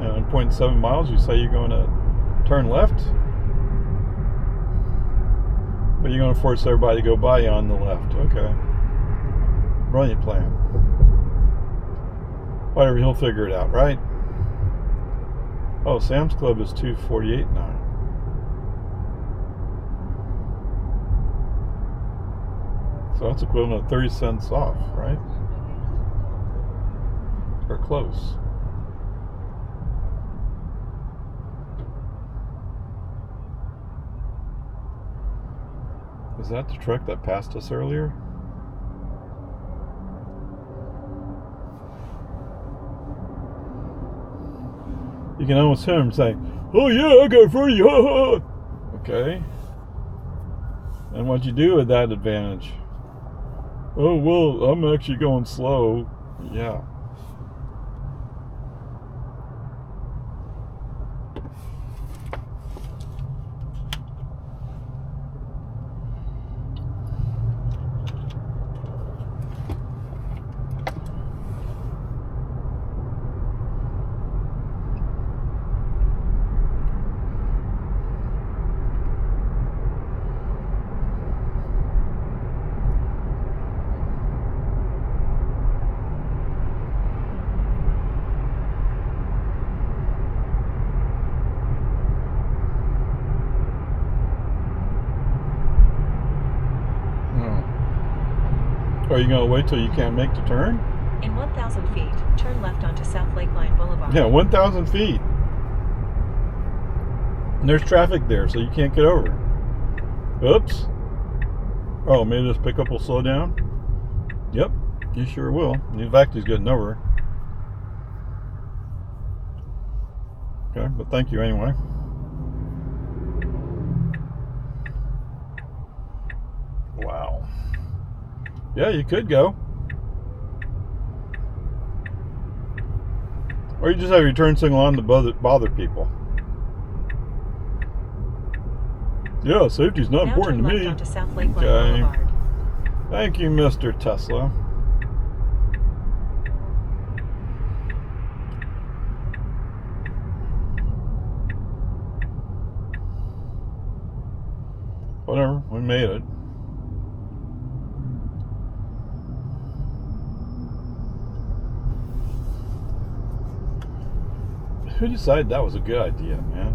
Speaker 1: And 0.7 miles, you say you're going to turn left? But you're going to force everybody to go by you on the left. Okay. Brilliant plan. Whatever, he'll figure it out, right? Oh, Sam's Club is $2.48 now. So that's equivalent of 30 cents off, right? Or close. Is that the truck that passed us earlier? You can almost hear him saying, "Oh yeah, I got in front of you, ha ha." Okay. And what'd you do with that advantage? Oh, well, I'm actually going slow. Yeah. Are you going to wait till you can't make the turn?
Speaker 2: In 1,000 feet, turn left onto South Lakeline Boulevard.
Speaker 1: Yeah, 1,000 feet. And there's traffic there, so you can't get over. Oops. Oh, maybe this pickup will slow down? Yep, you sure will. In fact, he's getting over. Okay, but thank you anyway. Wow. Yeah, you could go. Or you just have your turn signal on to bother people. Yeah, safety's not
Speaker 2: now
Speaker 1: important to
Speaker 2: turn
Speaker 1: me.
Speaker 2: left onto South Lakeline Boulevard.
Speaker 1: Thank you, Mr. Tesla. Whatever, we made it. Who decided that was a good idea, man?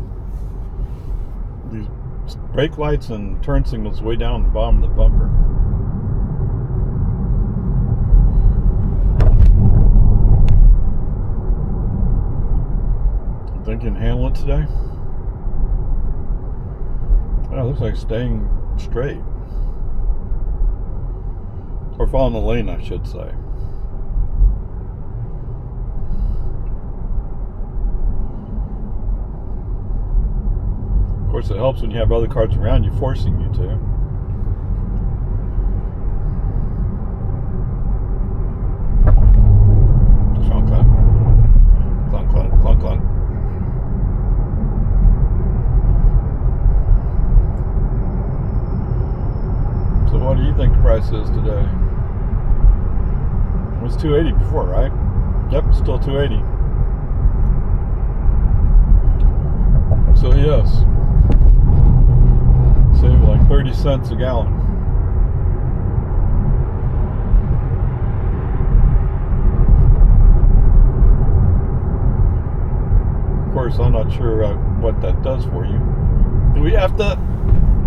Speaker 1: These brake lights and turn signals way down the bottom of the bumper. Think you can handle it today? Oh, it looks like staying straight. Or following the lane, I should say. Of course, it helps when you have other cars around you forcing you to. Clunk, clunk. Clunk, clunk, clunk, clunk. So what do you think the price is today? It was $280 before, right? Yep, still $280. So yes, save like 30 cents a gallon. course, I'm not sure what that does for you. Do we have to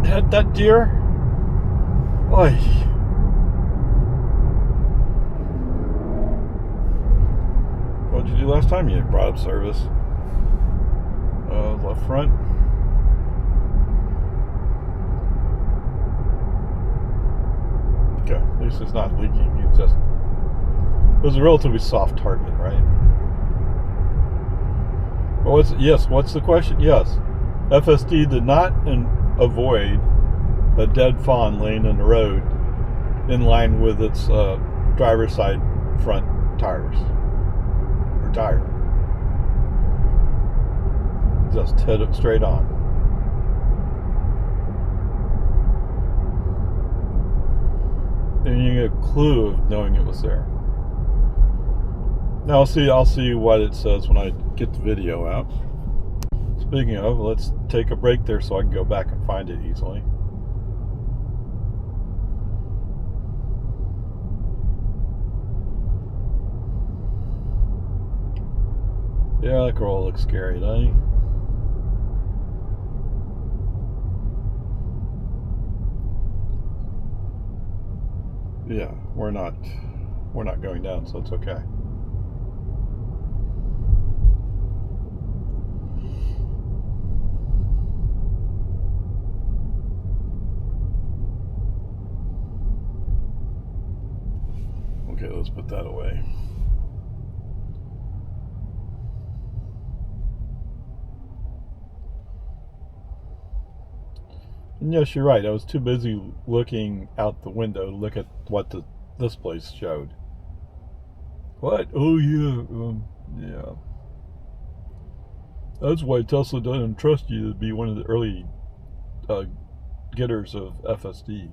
Speaker 1: hit that deer? Oy. What did you do last time you brought up service? Left front. Okay, at least it's not leaking. It was a relatively soft target, right? Well, what's the question? Yes, FSD did not avoid a dead fawn laying in the road in line with its driver's side front tires or tire. Just hit it straight on. And you get a clue of knowing it was there. Now I'll see what it says when I get the video out. Speaking of, let's take a break there so I can go back and find it easily. Yeah, that girl looks scary, doesn't he? Yeah, we're not going down, so it's okay. Okay, let's put that away. And yes, you're right. I was too busy looking out the window to look at what this place showed. What? Oh, yeah. Yeah. That's why Tesla doesn't trust you to be one of the early getters of FSD.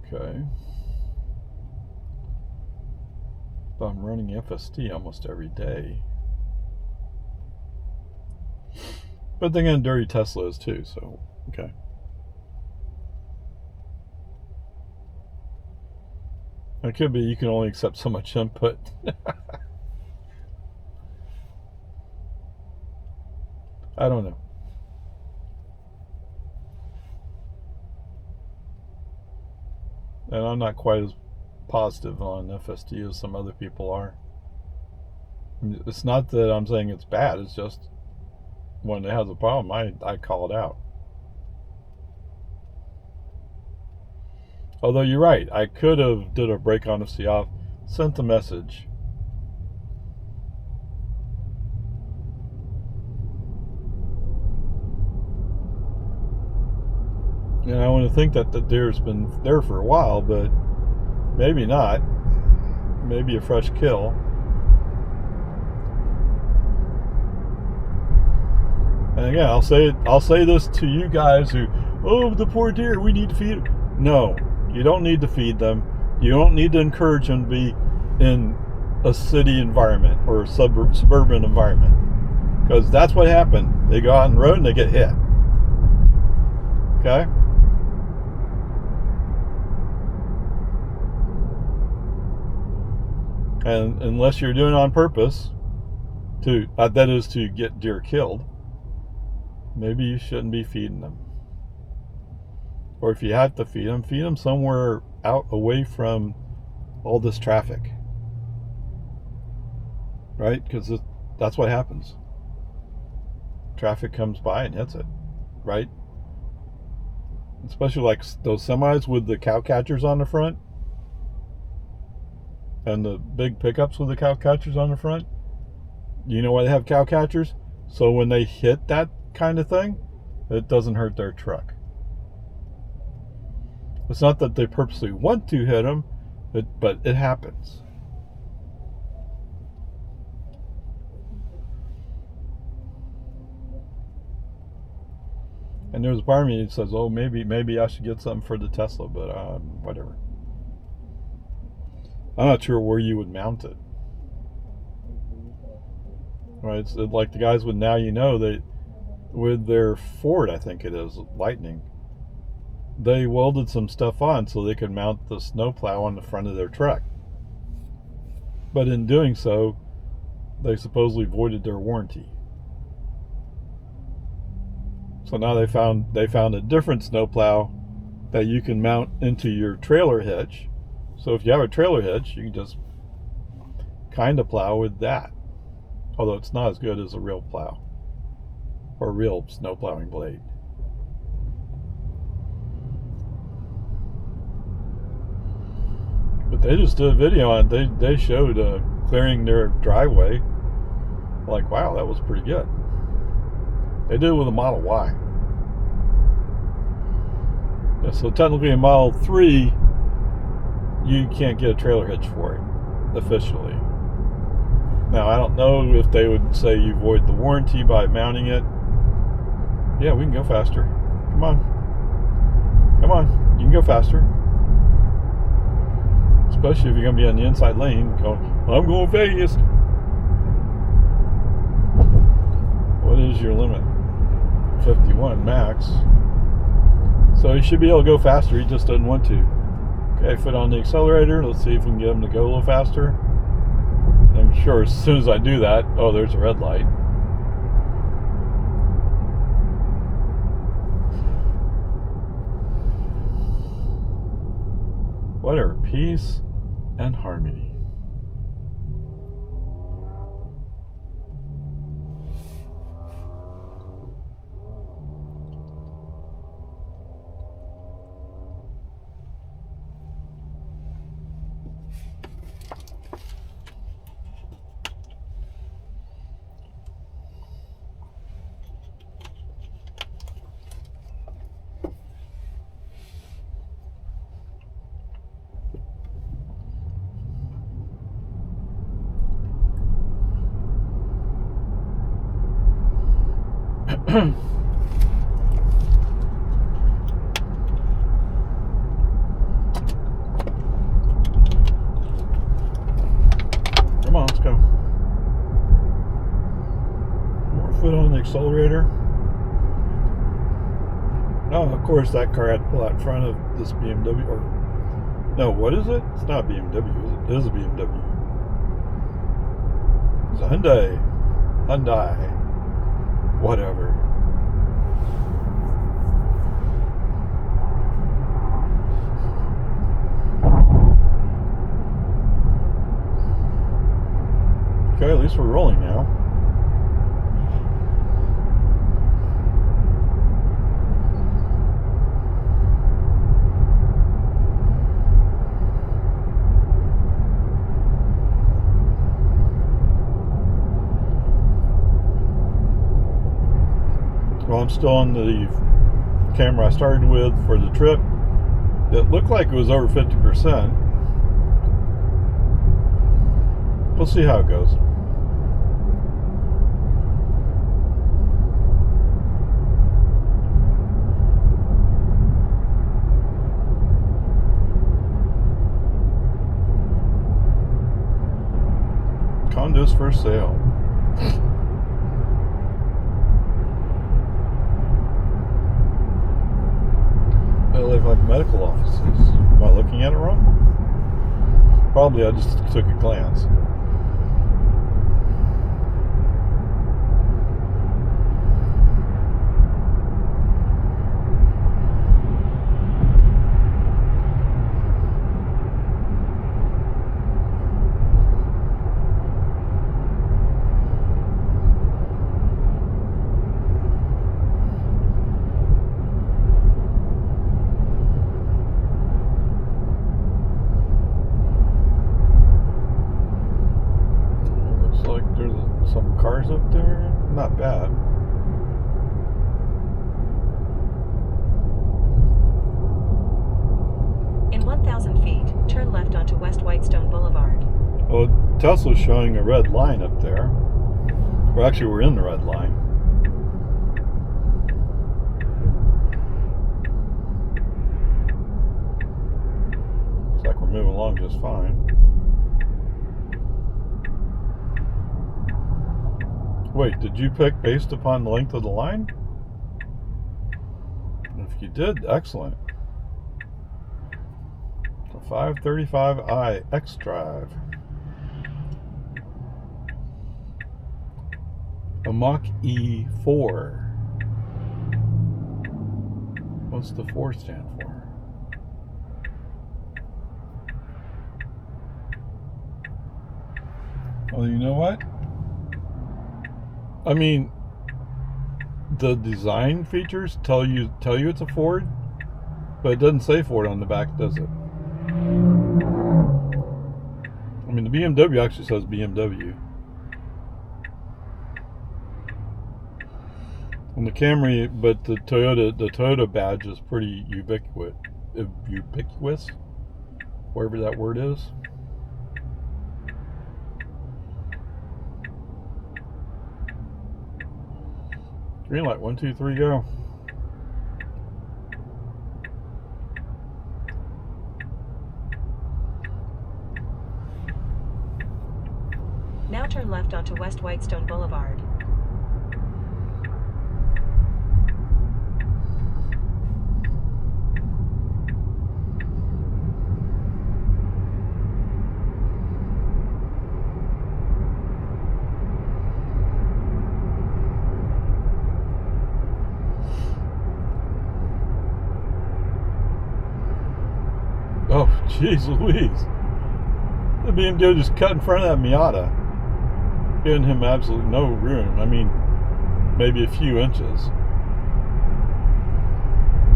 Speaker 1: Okay. But I'm running FSD almost every day. But then again, dirty Tesla is too, so okay. It could be you can only accept so much input. I don't know. And I'm not quite as positive on FSD as some other people are. It's not that I'm saying it's bad, it's just when it has a problem, I call it out. Although you're right, I could have did a break on FC off, sent a message. And I want to think that the deer's been there for a while, but maybe not. Maybe a fresh kill. And again, I'll say this to you guys who, oh, the poor deer, we need to feed them. No, you don't need to feed them. You don't need to encourage them to be in a city environment or a suburban environment, because that's what happened. They go out on the road and they get hit. Okay? And unless you're doing it on purpose, that is to get deer killed, maybe you shouldn't be feeding them. Or if you have to feed them somewhere out away from all this traffic. Right? Because that's what happens. Traffic comes by and hits it. Right? Especially like those semis with the cow catchers on the front. And the big pickups with the cow catchers on the front. You know why they have cow catchers? So when they hit that kind of thing, it doesn't hurt their truck. It's not that they purposely want to hit them, but it happens. And there's a part of me that says, oh, maybe I should get something for the Tesla, but whatever. I'm not sure where you would mount it. Right? It's like the guys with Now You Know, they with their Ford, I think it is, Lightning, they welded some stuff on so they could mount the snowplow on the front of their truck. But in doing so, they supposedly voided their warranty. So now they found a different snowplow that you can mount into your trailer hitch. So if you have a trailer hitch, you can just kind of plow with that. Although it's not as good as a real plow or a real snow plowing blade. But they just did a video on it. They showed clearing their driveway. Like, wow, that was pretty good. They did it with a Model Y. Yeah, so technically in Model 3, you can't get a trailer hitch for it, officially. Now, I don't know if they would say you void the warranty by mounting it. Yeah, we can go faster. Come on. Come on. You can go faster. Especially if you're going to be on the inside lane going, I'm going fast. What is your limit? 51 max. So he should be able to go faster. He just doesn't want to. Okay, foot on the accelerator. Let's see if we can get him to go a little faster. I'm sure as soon as I do that, oh, there's a red light. Whatever, peace and harmony. Come on, let's go. More foot on the accelerator. Oh, of course, that car had to pull out in front of this BMW. Or no, what is it? It's not a BMW, is it? It is a BMW. It's a Hyundai. Whatever. Okay, at least we're rolling now. Well, I'm still on the camera I started with for the trip. It looked like it was over 50%. We'll see how it goes. Condos for sale. They look like medical offices. Am I looking at it wrong? Probably I just took a glance. Cars up there, not bad.
Speaker 2: In 1,000 feet, turn left onto West Whitestone Boulevard.
Speaker 1: Well, Tesla's showing a red line up there. Well, actually, we're in the red line. Looks like we're moving along just fine. Wait, did you pick based upon the length of the line? If you did, excellent. The 535i X Drive. A Mach E4. What's the 4 stand for? Well, you know what? I mean, the design features tell you it's a Ford, but it doesn't say Ford on the back, does it? I mean, the BMW actually says BMW. On the Camry, but the Toyota badge is pretty ubiquitous, wherever that word is. Green light, 1, 2, 3, go.
Speaker 2: Now turn left onto West Whitestone Boulevard.
Speaker 1: Oh, jeez Louise. The BMW just cut in front of that Miata, giving him absolutely no room. I mean, maybe a few inches.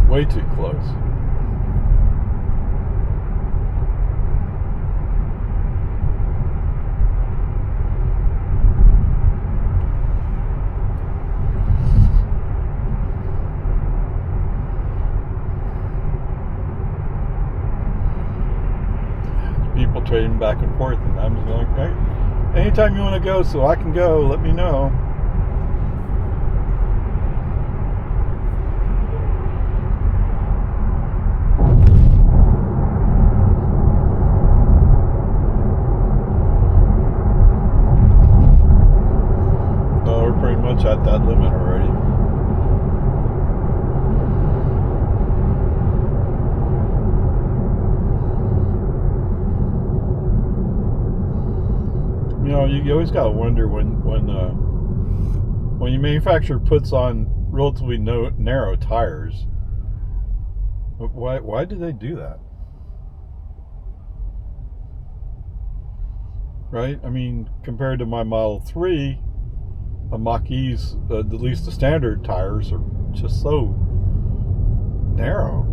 Speaker 1: Way too close. People trading back and forth, and I'm just like, hey, anytime you want to go so I can go, let me know. No, we're pretty much at that limit already. You know, you always gotta wonder when your manufacturer puts on relatively narrow tires. Why do they do that? Right? I mean, compared to my Model 3, a Mach-E's, at least the standard tires are just so narrow.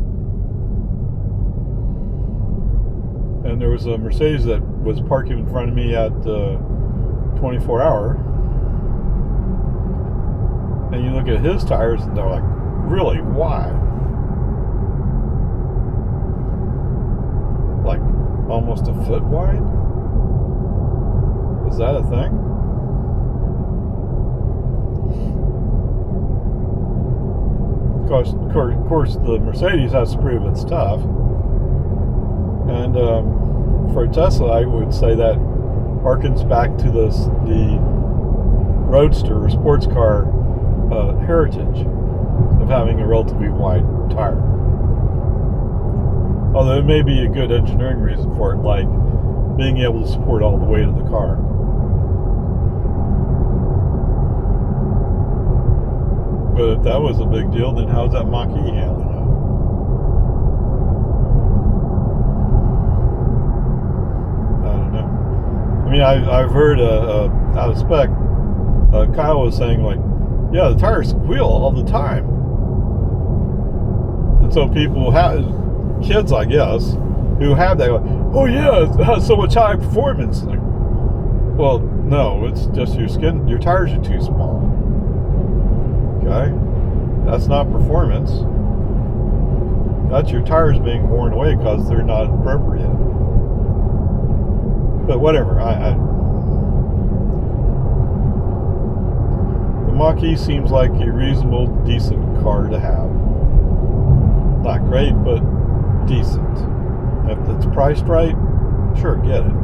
Speaker 1: And there was a Mercedes that was parking in front of me at 24 Hour, and you look at his tires and they're like really wide, like almost a foot wide. Is that a thing? Of course the Mercedes has to prove it's tough. And for a Tesla, I would say that harkens back to the roadster or sports car heritage of having a relatively wide tire. Although it may be a good engineering reason for it, like being able to support all the weight of the car. But if that was a big deal, then how's that Mach-E handling it? I mean, I've heard out of spec, Kyle was saying like, yeah, the tires squeal all the time, and so people have kids, I guess, who have that, like, oh yeah, it has so much high performance. Like, well, no, it's just your tires are too small. Okay, that's not performance. That's your tires being worn away because they're not appropriate. But whatever, the Mach-E seems like a reasonable, decent car to have. Not great, but decent. If it's priced right, sure, get it.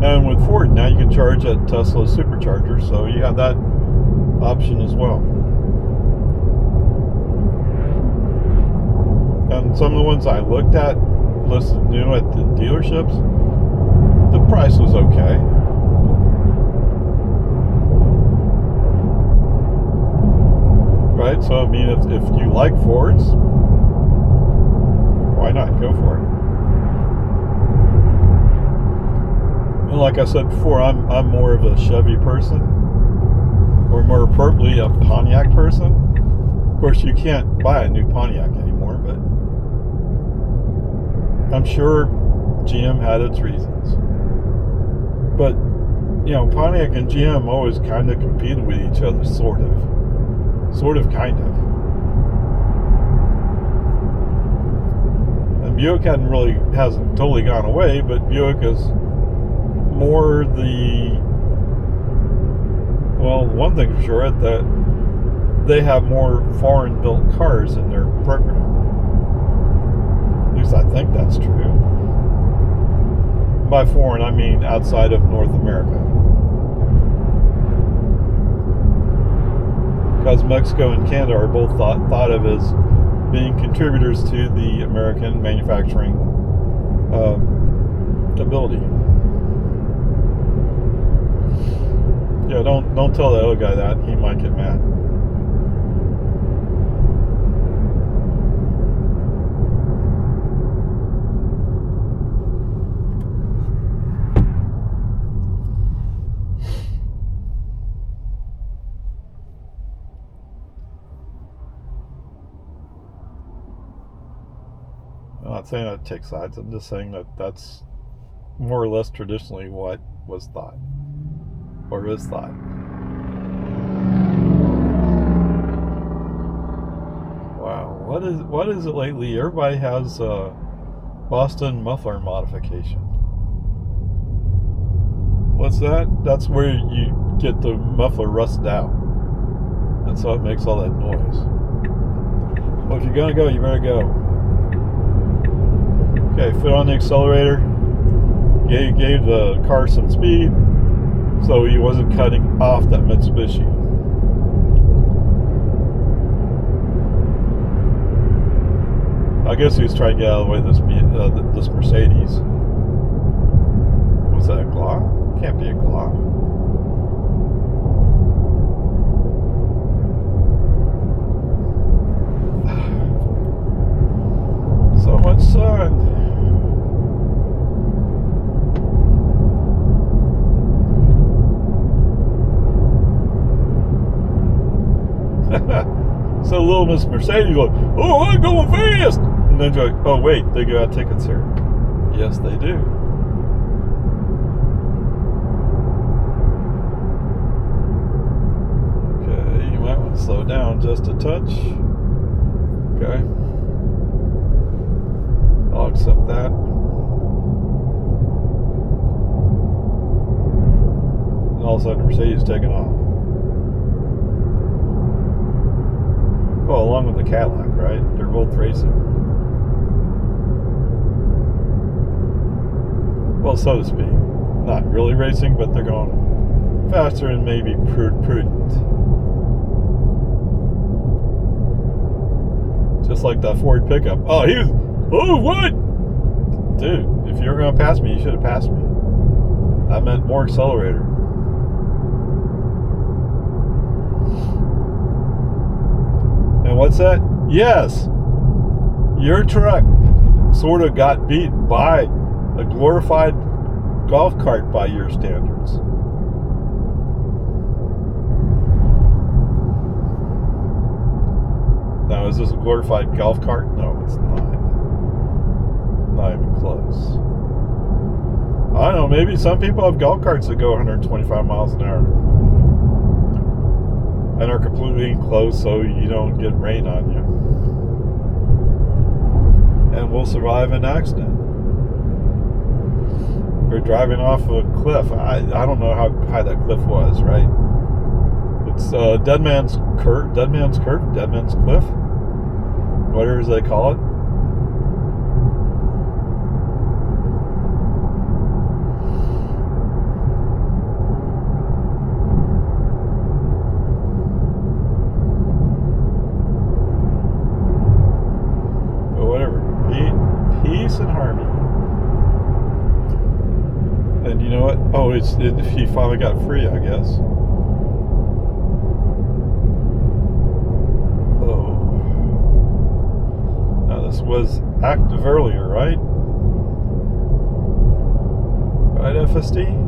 Speaker 1: And with Ford, now you can charge at Tesla supercharger, so you have that option as well. And some of the ones I looked at, listed new at the dealerships, the price was okay. Right? right? So I mean, if you like Fords, why not go for it? And like I said before, I'm more of a Chevy person, or more appropriately, a Pontiac person. Of course, you can't buy a new Pontiac anymore, but I'm sure GM had its reasons. But, you know, Pontiac and GM always kind of competed with each other, sort of, kind of. And Buick hasn't totally gone away, but Buick is more one thing for sure, that they have more foreign-built cars in their program. At least I think that's true. By foreign, I mean outside of North America. Because Mexico and Canada are both thought of as being contributors to the American manufacturing ability. Yeah, don't tell that other guy that. He might get mad. I'm not saying that take sides. I'm just saying that that's more or less traditionally what was thought, or is thought. Wow, what is it lately? Everybody has Boston muffler modification. What's that? That's where you get the muffler rusted out. That's how it makes all that noise. Well, if you're gonna go, you better go. Okay, foot on the accelerator. Gave the car some speed, so he wasn't cutting off that Mitsubishi. I guess he was trying to get out of the way of this Mercedes. Was that a Glock? Can't be a Glock. So much sun. So little Miss Mercedes goes, "Oh, I'm going fast," and then you're like, "Oh wait, they got tickets here." Yes, they do. Okay, you might want to slow down just a touch. Okay, I'll accept that. And all of a sudden, Mercedes is taking off. Well, along with the Cadillac, right? They're both racing. Well, so to speak. Not really racing, but they're going faster and maybe prudent. Just like that Ford pickup. Oh, what? Dude, if you were going to pass me, you should have passed me. I meant more accelerator. And what's that? Yes, your truck sort of got beat by a glorified golf cart by your standards. Now, is this a glorified golf cart? No, it's not. Not even close. I don't know, maybe some people have golf carts that go 125 miles an hour. And are completely enclosed so you don't get rain on you. And will survive an accident. Or driving off a cliff. I don't know how high that cliff was, right? It's Dead Man's Curve, Dead Man's Cliff. Whatever they call it. And harmony. And you know what? Oh, he finally got free, I guess. was active earlier, right? Right, FSD?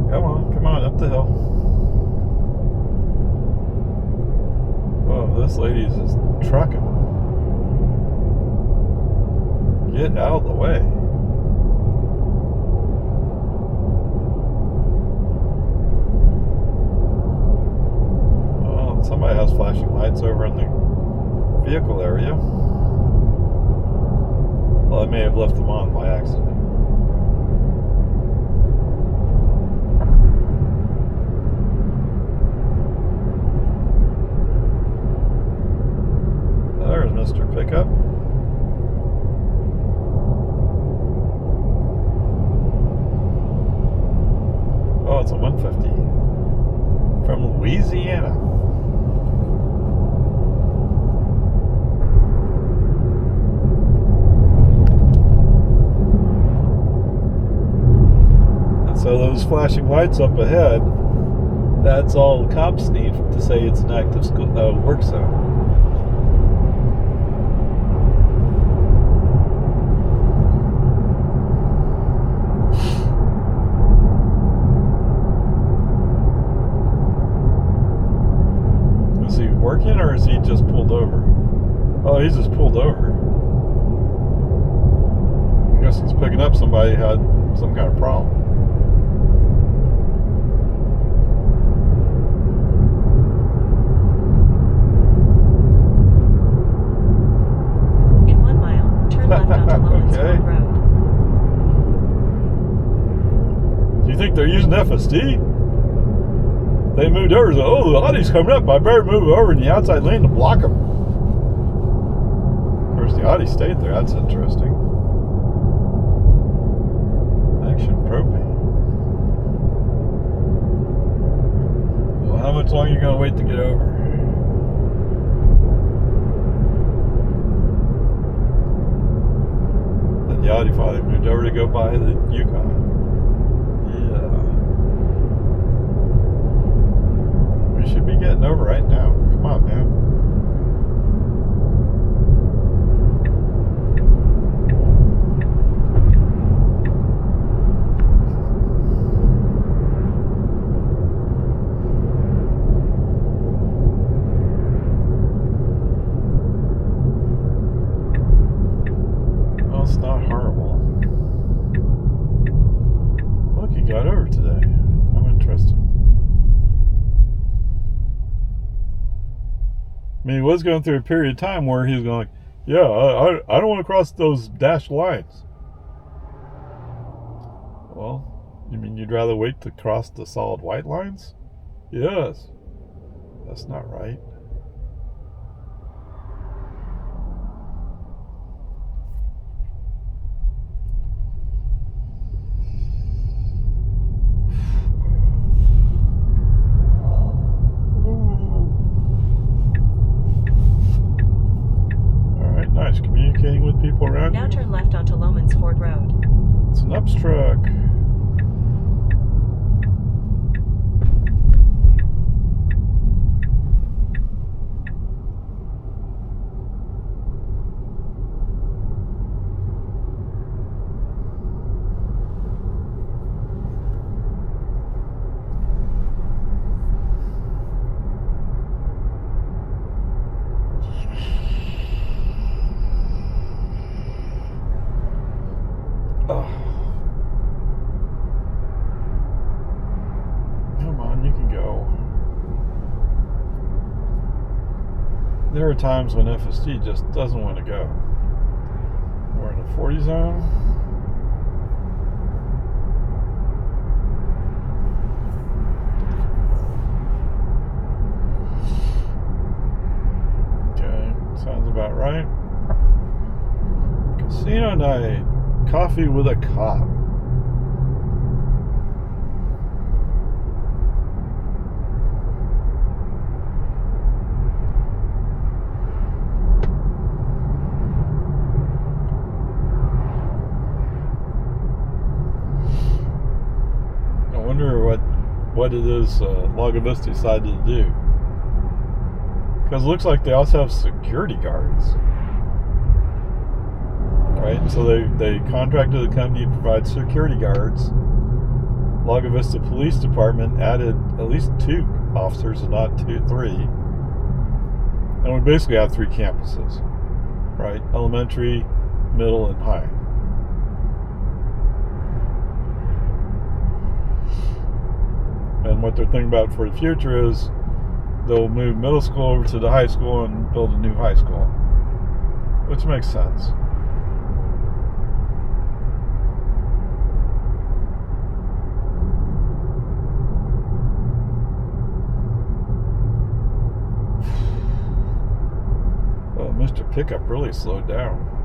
Speaker 1: Come on, up the hill. Oh, this lady's just trucking. Get out of the way. Well, somebody has flashing lights over in the vehicle area. Well, I may have left them on by accident. There's Mr. Pickup. Oh, it's a 150 from Louisiana. And so those flashing lights up ahead, that's all the cops need to say it's an active work zone. Working, or is he just pulled over? Oh, he's just pulled over. I guess he's picking up somebody who had some kind of problem.
Speaker 2: In 1 mile, turn left onto Lohman Ford Road.
Speaker 1: Do you think they're using FSD? They moved over, so, oh, the Audi's coming up. I better move over in the outside lane to block them. Of course, the Audi stayed there. That's interesting. Action propane. Well, how much longer are you going to wait to get over? And the Audi finally moved over to go by the Yukon. Should be getting over right now. Come on, man. Well, it's not horrible. Look, he got over today. How interesting. I mean, he was going through a period of time where he was going, yeah, I don't want to cross those dashed lines. Well, you mean you'd rather wait to cross the solid white lines? Yes. That's not right. Communicating with people around
Speaker 2: now
Speaker 1: you.
Speaker 2: Turn left onto Lohman Ford Road.
Speaker 1: It's an UPS truck. Come on, you can go. There are times when FSD just doesn't want to go. We're in a 40 zone. Okay, sounds about right. Casino night. Coffee with a cop. what it is Lago Vista decided to do. Because it looks like they also have security guards. Right? So they contracted a company to provide security guards. Lago Vista Police Department added at least 2 officers, and not 3. And we basically have 3 campuses. Right? Elementary, middle, and high. And what they're thinking about for the future is they'll move middle school over to the high school and build a new high school. Which makes sense. Oh, Mr. Pickup really slowed down.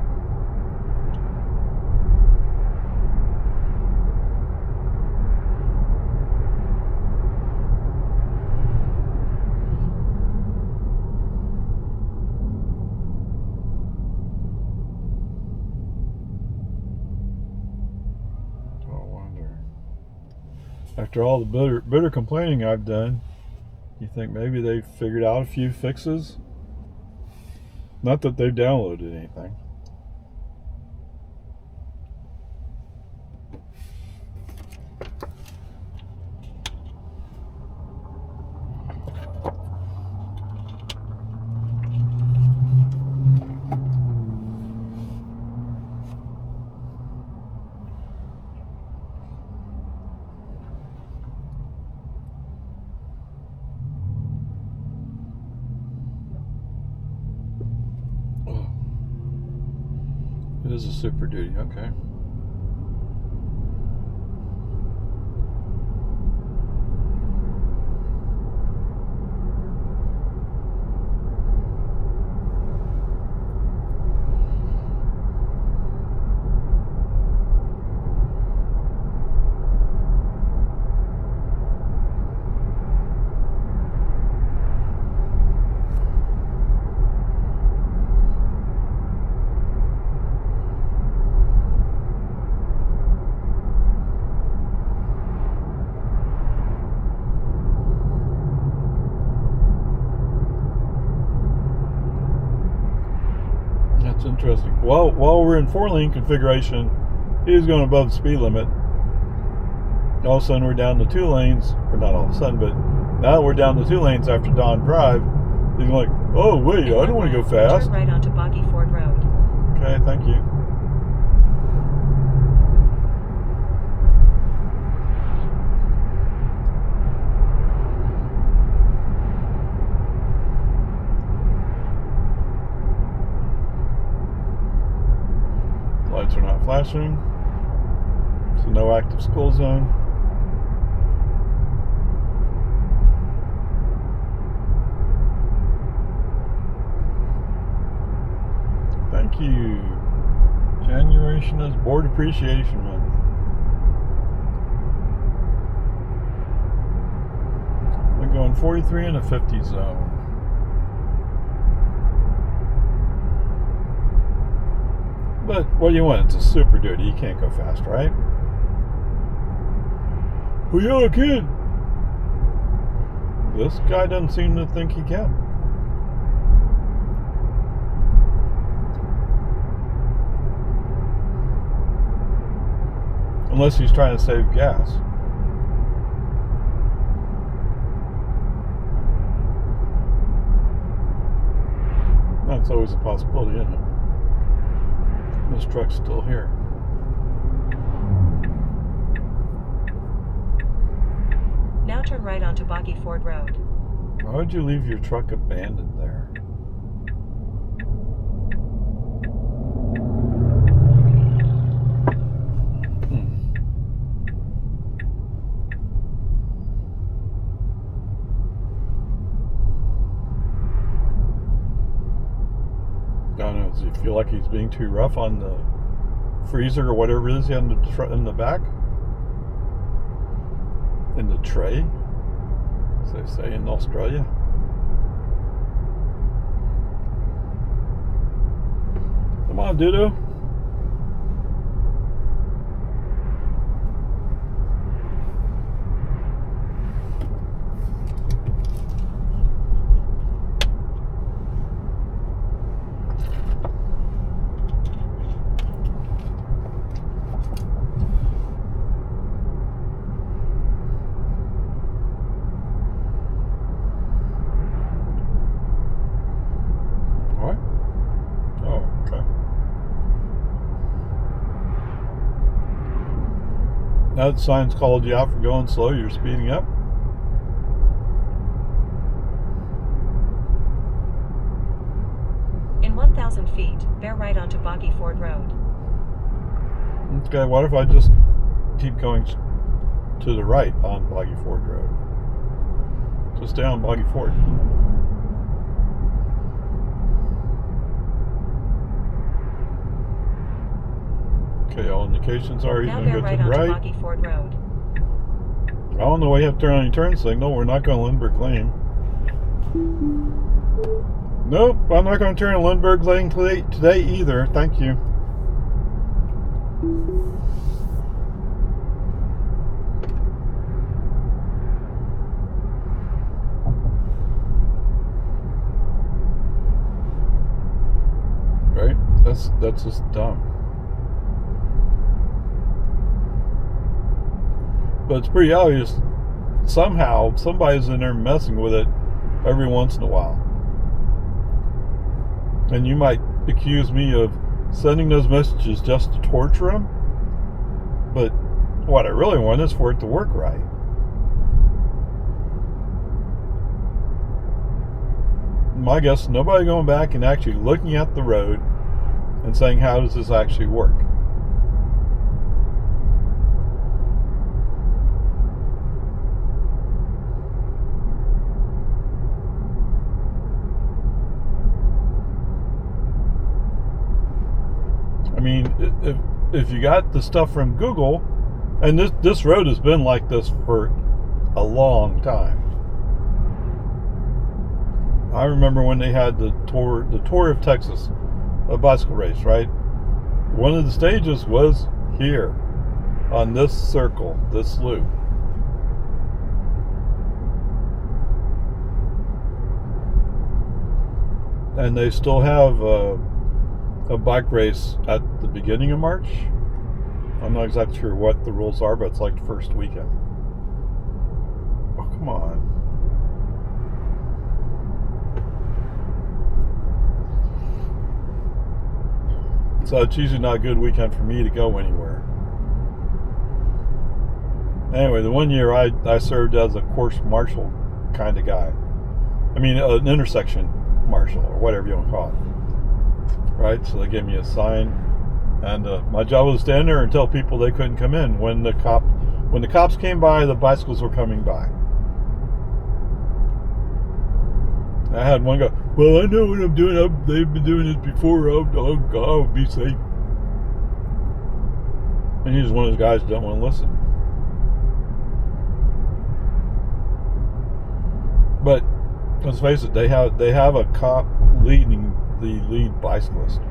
Speaker 1: After all the bitter complaining I've done, you think maybe they've figured out a few fixes? Not that they've downloaded anything. It is a Super Duty, okay. Interesting. Well, while we're in 4-lane configuration, he was going above the speed limit. All of a sudden, we're down to 2 lanes. Or not all of a sudden, but now we're down to 2 lanes after Dawn Drive. He's like, oh, wait, I don't want to go fast.
Speaker 2: Turn right onto Boggy Ford Road.
Speaker 1: Okay, thank you. Lights are not flashing, so no active school zone. Thank you. January is Board Appreciation Month. We're going 43 in a 50 zone. But what do you want? It's a Super Duty. You can't go fast, right? Well, yeah, I can. This guy doesn't seem to think he can. Unless he's trying to save gas. That's always a possibility, isn't it? This truck's still here.
Speaker 2: Now turn right onto Boggy Ford Road.
Speaker 1: Why would you leave your truck abandoned there? I don't know, does he feel like he's being too rough on the freezer or whatever it is in the back? In the tray, as they say in Australia. Come on, Dudo. That sign's called you out for going slow. You're speeding up.
Speaker 2: In 1,000 feet, bear right onto Boggy Ford Road.
Speaker 1: Okay, what if I just keep going to the right on Boggy Ford Road? So stay on Boggy Ford. Okay, all indications are he's
Speaker 2: Now
Speaker 1: going to
Speaker 2: bear
Speaker 1: go
Speaker 2: right
Speaker 1: to the
Speaker 2: onto
Speaker 1: right.
Speaker 2: Boggy Ford Road.
Speaker 1: On the way you have to turn on your turn signal. We're not going to Lindberg Lane. Nope, I'm not going to turn on Lindberg Lane today either. Thank you. Right? That's just dumb. But it's pretty obvious somehow somebody's in there messing with it every once in a while. And you might accuse me of sending those messages just to torture them, but what I really want is for it to work right. My guess is nobody going back and actually looking at the road and saying, how does this actually work? I mean, if you got the stuff from Google, and this road has been like this for a long time. I remember when they had the tour of Texas, a bicycle race, right? One of the stages was here on this circle, this loop. And they still have a bike race at the beginning of March. I'm not exactly sure what the rules are, but it's like the first weekend. Oh, come on. So it's usually not a good weekend for me to go anywhere. Anyway, the one year I served as a course marshal kind of guy. I mean, an intersection marshal, or whatever you want to call it. Right? So they gave me a sign, and my job was to stand there and tell people they couldn't come in. When the cops came by, the bicycles were coming by. I had one go, well, I know what I'm doing. They've been doing this before. I'll be safe. And he's one of those guys who don't want to listen. But let's face it, they have a cop leading the lead bicyclist.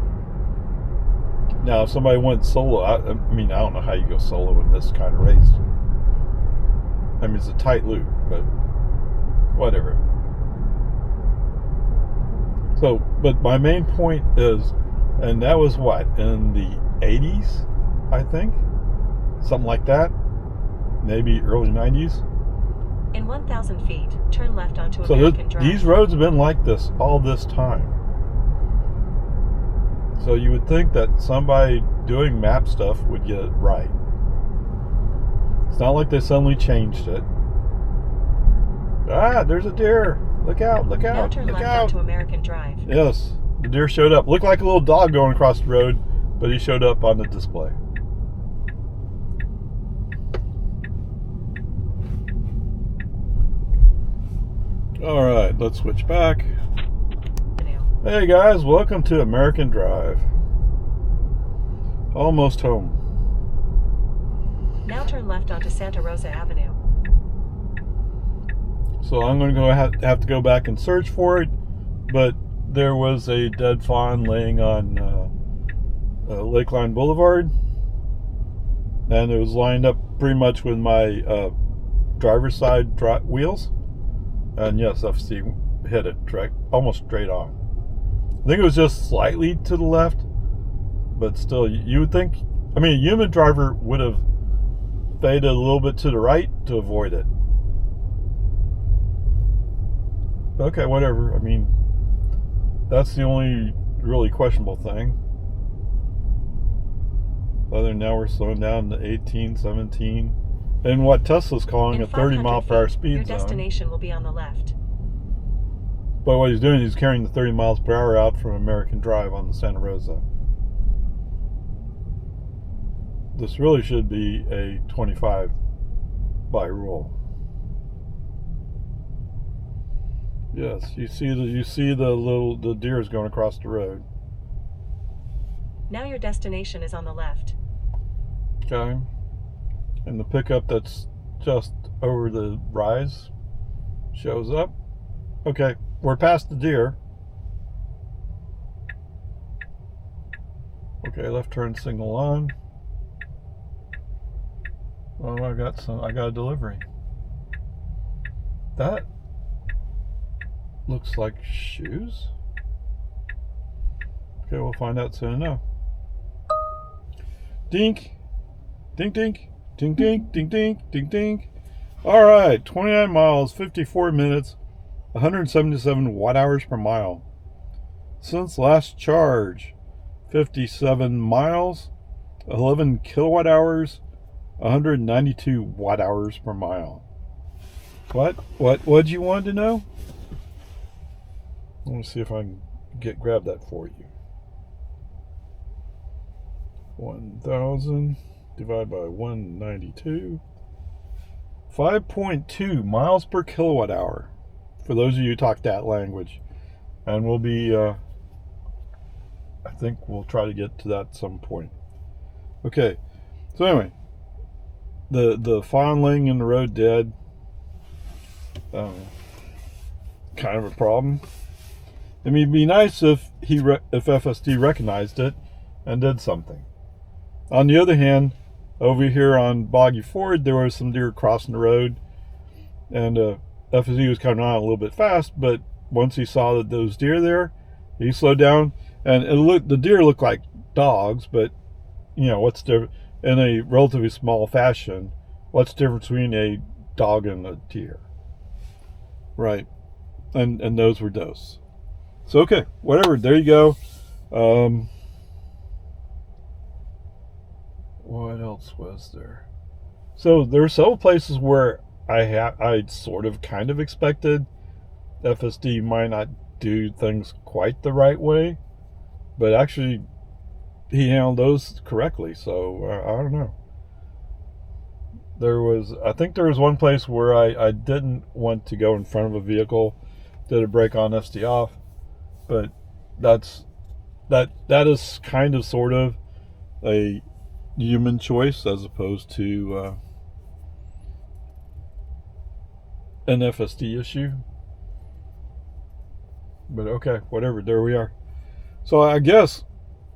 Speaker 1: Now, if somebody went solo, I mean, I don't know how you go solo in this kind of race. I mean, it's a tight loop, but whatever. So, but my main point is, and that was what, in the 80s, I think? Something like that? Maybe early 90s?
Speaker 2: In 1,000 feet, turn left onto American Drive.
Speaker 1: These roads have been like this all this time. So you would think that somebody doing map stuff would get it right. It's not like they suddenly changed it. Ah, there's a deer. Look out, look out,
Speaker 2: now turn
Speaker 1: look
Speaker 2: left
Speaker 1: out.
Speaker 2: onto American Drive.
Speaker 1: Yes, the deer showed up. Looked like a little dog going across the road, but he showed up on the display. All right, let's switch back. Hey guys, welcome to American Drive. Almost home.
Speaker 2: Now turn left onto Santa Rosa Avenue.
Speaker 1: So I'm going to have to go back and search for it, but there was a dead fawn laying on Lakeline Boulevard, and it was lined up pretty much with my driver's side wheels, and yes, FSD hit it almost straight on. I think it was just slightly to the left, but still, you would think, I mean, a human driver would have faded a little bit to the right to avoid it. Okay, whatever. I mean, that's the only really questionable thing. Other than now we're slowing down to 18, 17. in what Tesla's calling
Speaker 2: In
Speaker 1: a 30 mile
Speaker 2: 500
Speaker 1: per hour
Speaker 2: feet,
Speaker 1: speed
Speaker 2: your
Speaker 1: zone.
Speaker 2: destination will be on the left.
Speaker 1: But what he's doing, he's carrying the 30 miles per hour out from American Drive on the Santa Rosa. This really should be a 25 by rule. Yes, you see the deers going across the road.
Speaker 2: Now your destination is on the left.
Speaker 1: Okay. And the pickup that's just over the rise shows up. Okay, we're past the deer. Okay, left turn signal on. Oh, I got a delivery. That looks like shoes. Okay, we'll find out soon enough. Dink, dink, dink, dink, dink, dink, dink, dink, dink. All right, 29 miles, 54 minutes, 177 watt hours per mile. Since last charge, 57 miles, 11 kilowatt hours, 192 watt hours per mile. What you want to know? Let me see if I can grab that for you. 1,000 divided by 192. 5.2 miles per kilowatt hour. For those of you who talk that language. And we'll be, I think we'll try to get to that at some point. Okay. So anyway, the fawn laying in the road dead. Kind of a problem. I mean, it'd be nice if if FSD recognized it and did something. On the other hand, over here on Boggy Ford, there was some deer crossing the road, and FSD was coming on a little bit fast. But once he saw that those deer there, he slowed down, and the deer looked like dogs. But you know what's different in a relatively small fashion? What's the difference between a dog and a deer? Right, and those were does. So okay, whatever. There you go. What else was there? So there are several places where I sort of kind of expected FSD might not do things quite the right way, but actually he handled those correctly. So I don't know. I think there was one place where I didn't want to go in front of a vehicle, did a brake on SD off, but that is kind of sort of a human choice as opposed to an FSD issue. But okay, whatever, there we are. So I guess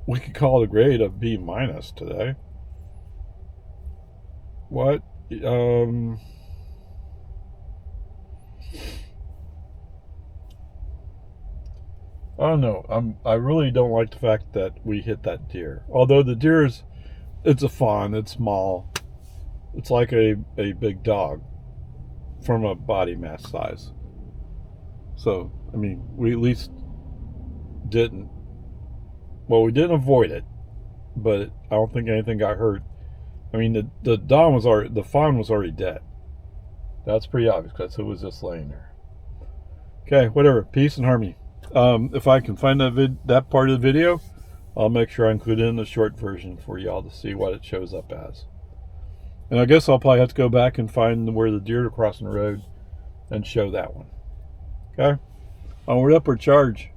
Speaker 1: we could call the grade a B- today. What? I don't know. I really don't like the fact that we hit that deer. Although the deer it's a fawn, it's small. It's like a big dog from a body mass size. So, I mean, we at least didn't avoid it, but I don't think anything got hurt. I mean, the fawn was already dead. That's pretty obvious because it was just laying there. Okay, whatever. Peace and harmony. If I can find that part of the video, I'll make sure I include it in the short version for y'all to see what it shows up as. And I guess I'll probably have to go back and find where the deer are crossing the road and show that one. Okay? Onward, upward, charge.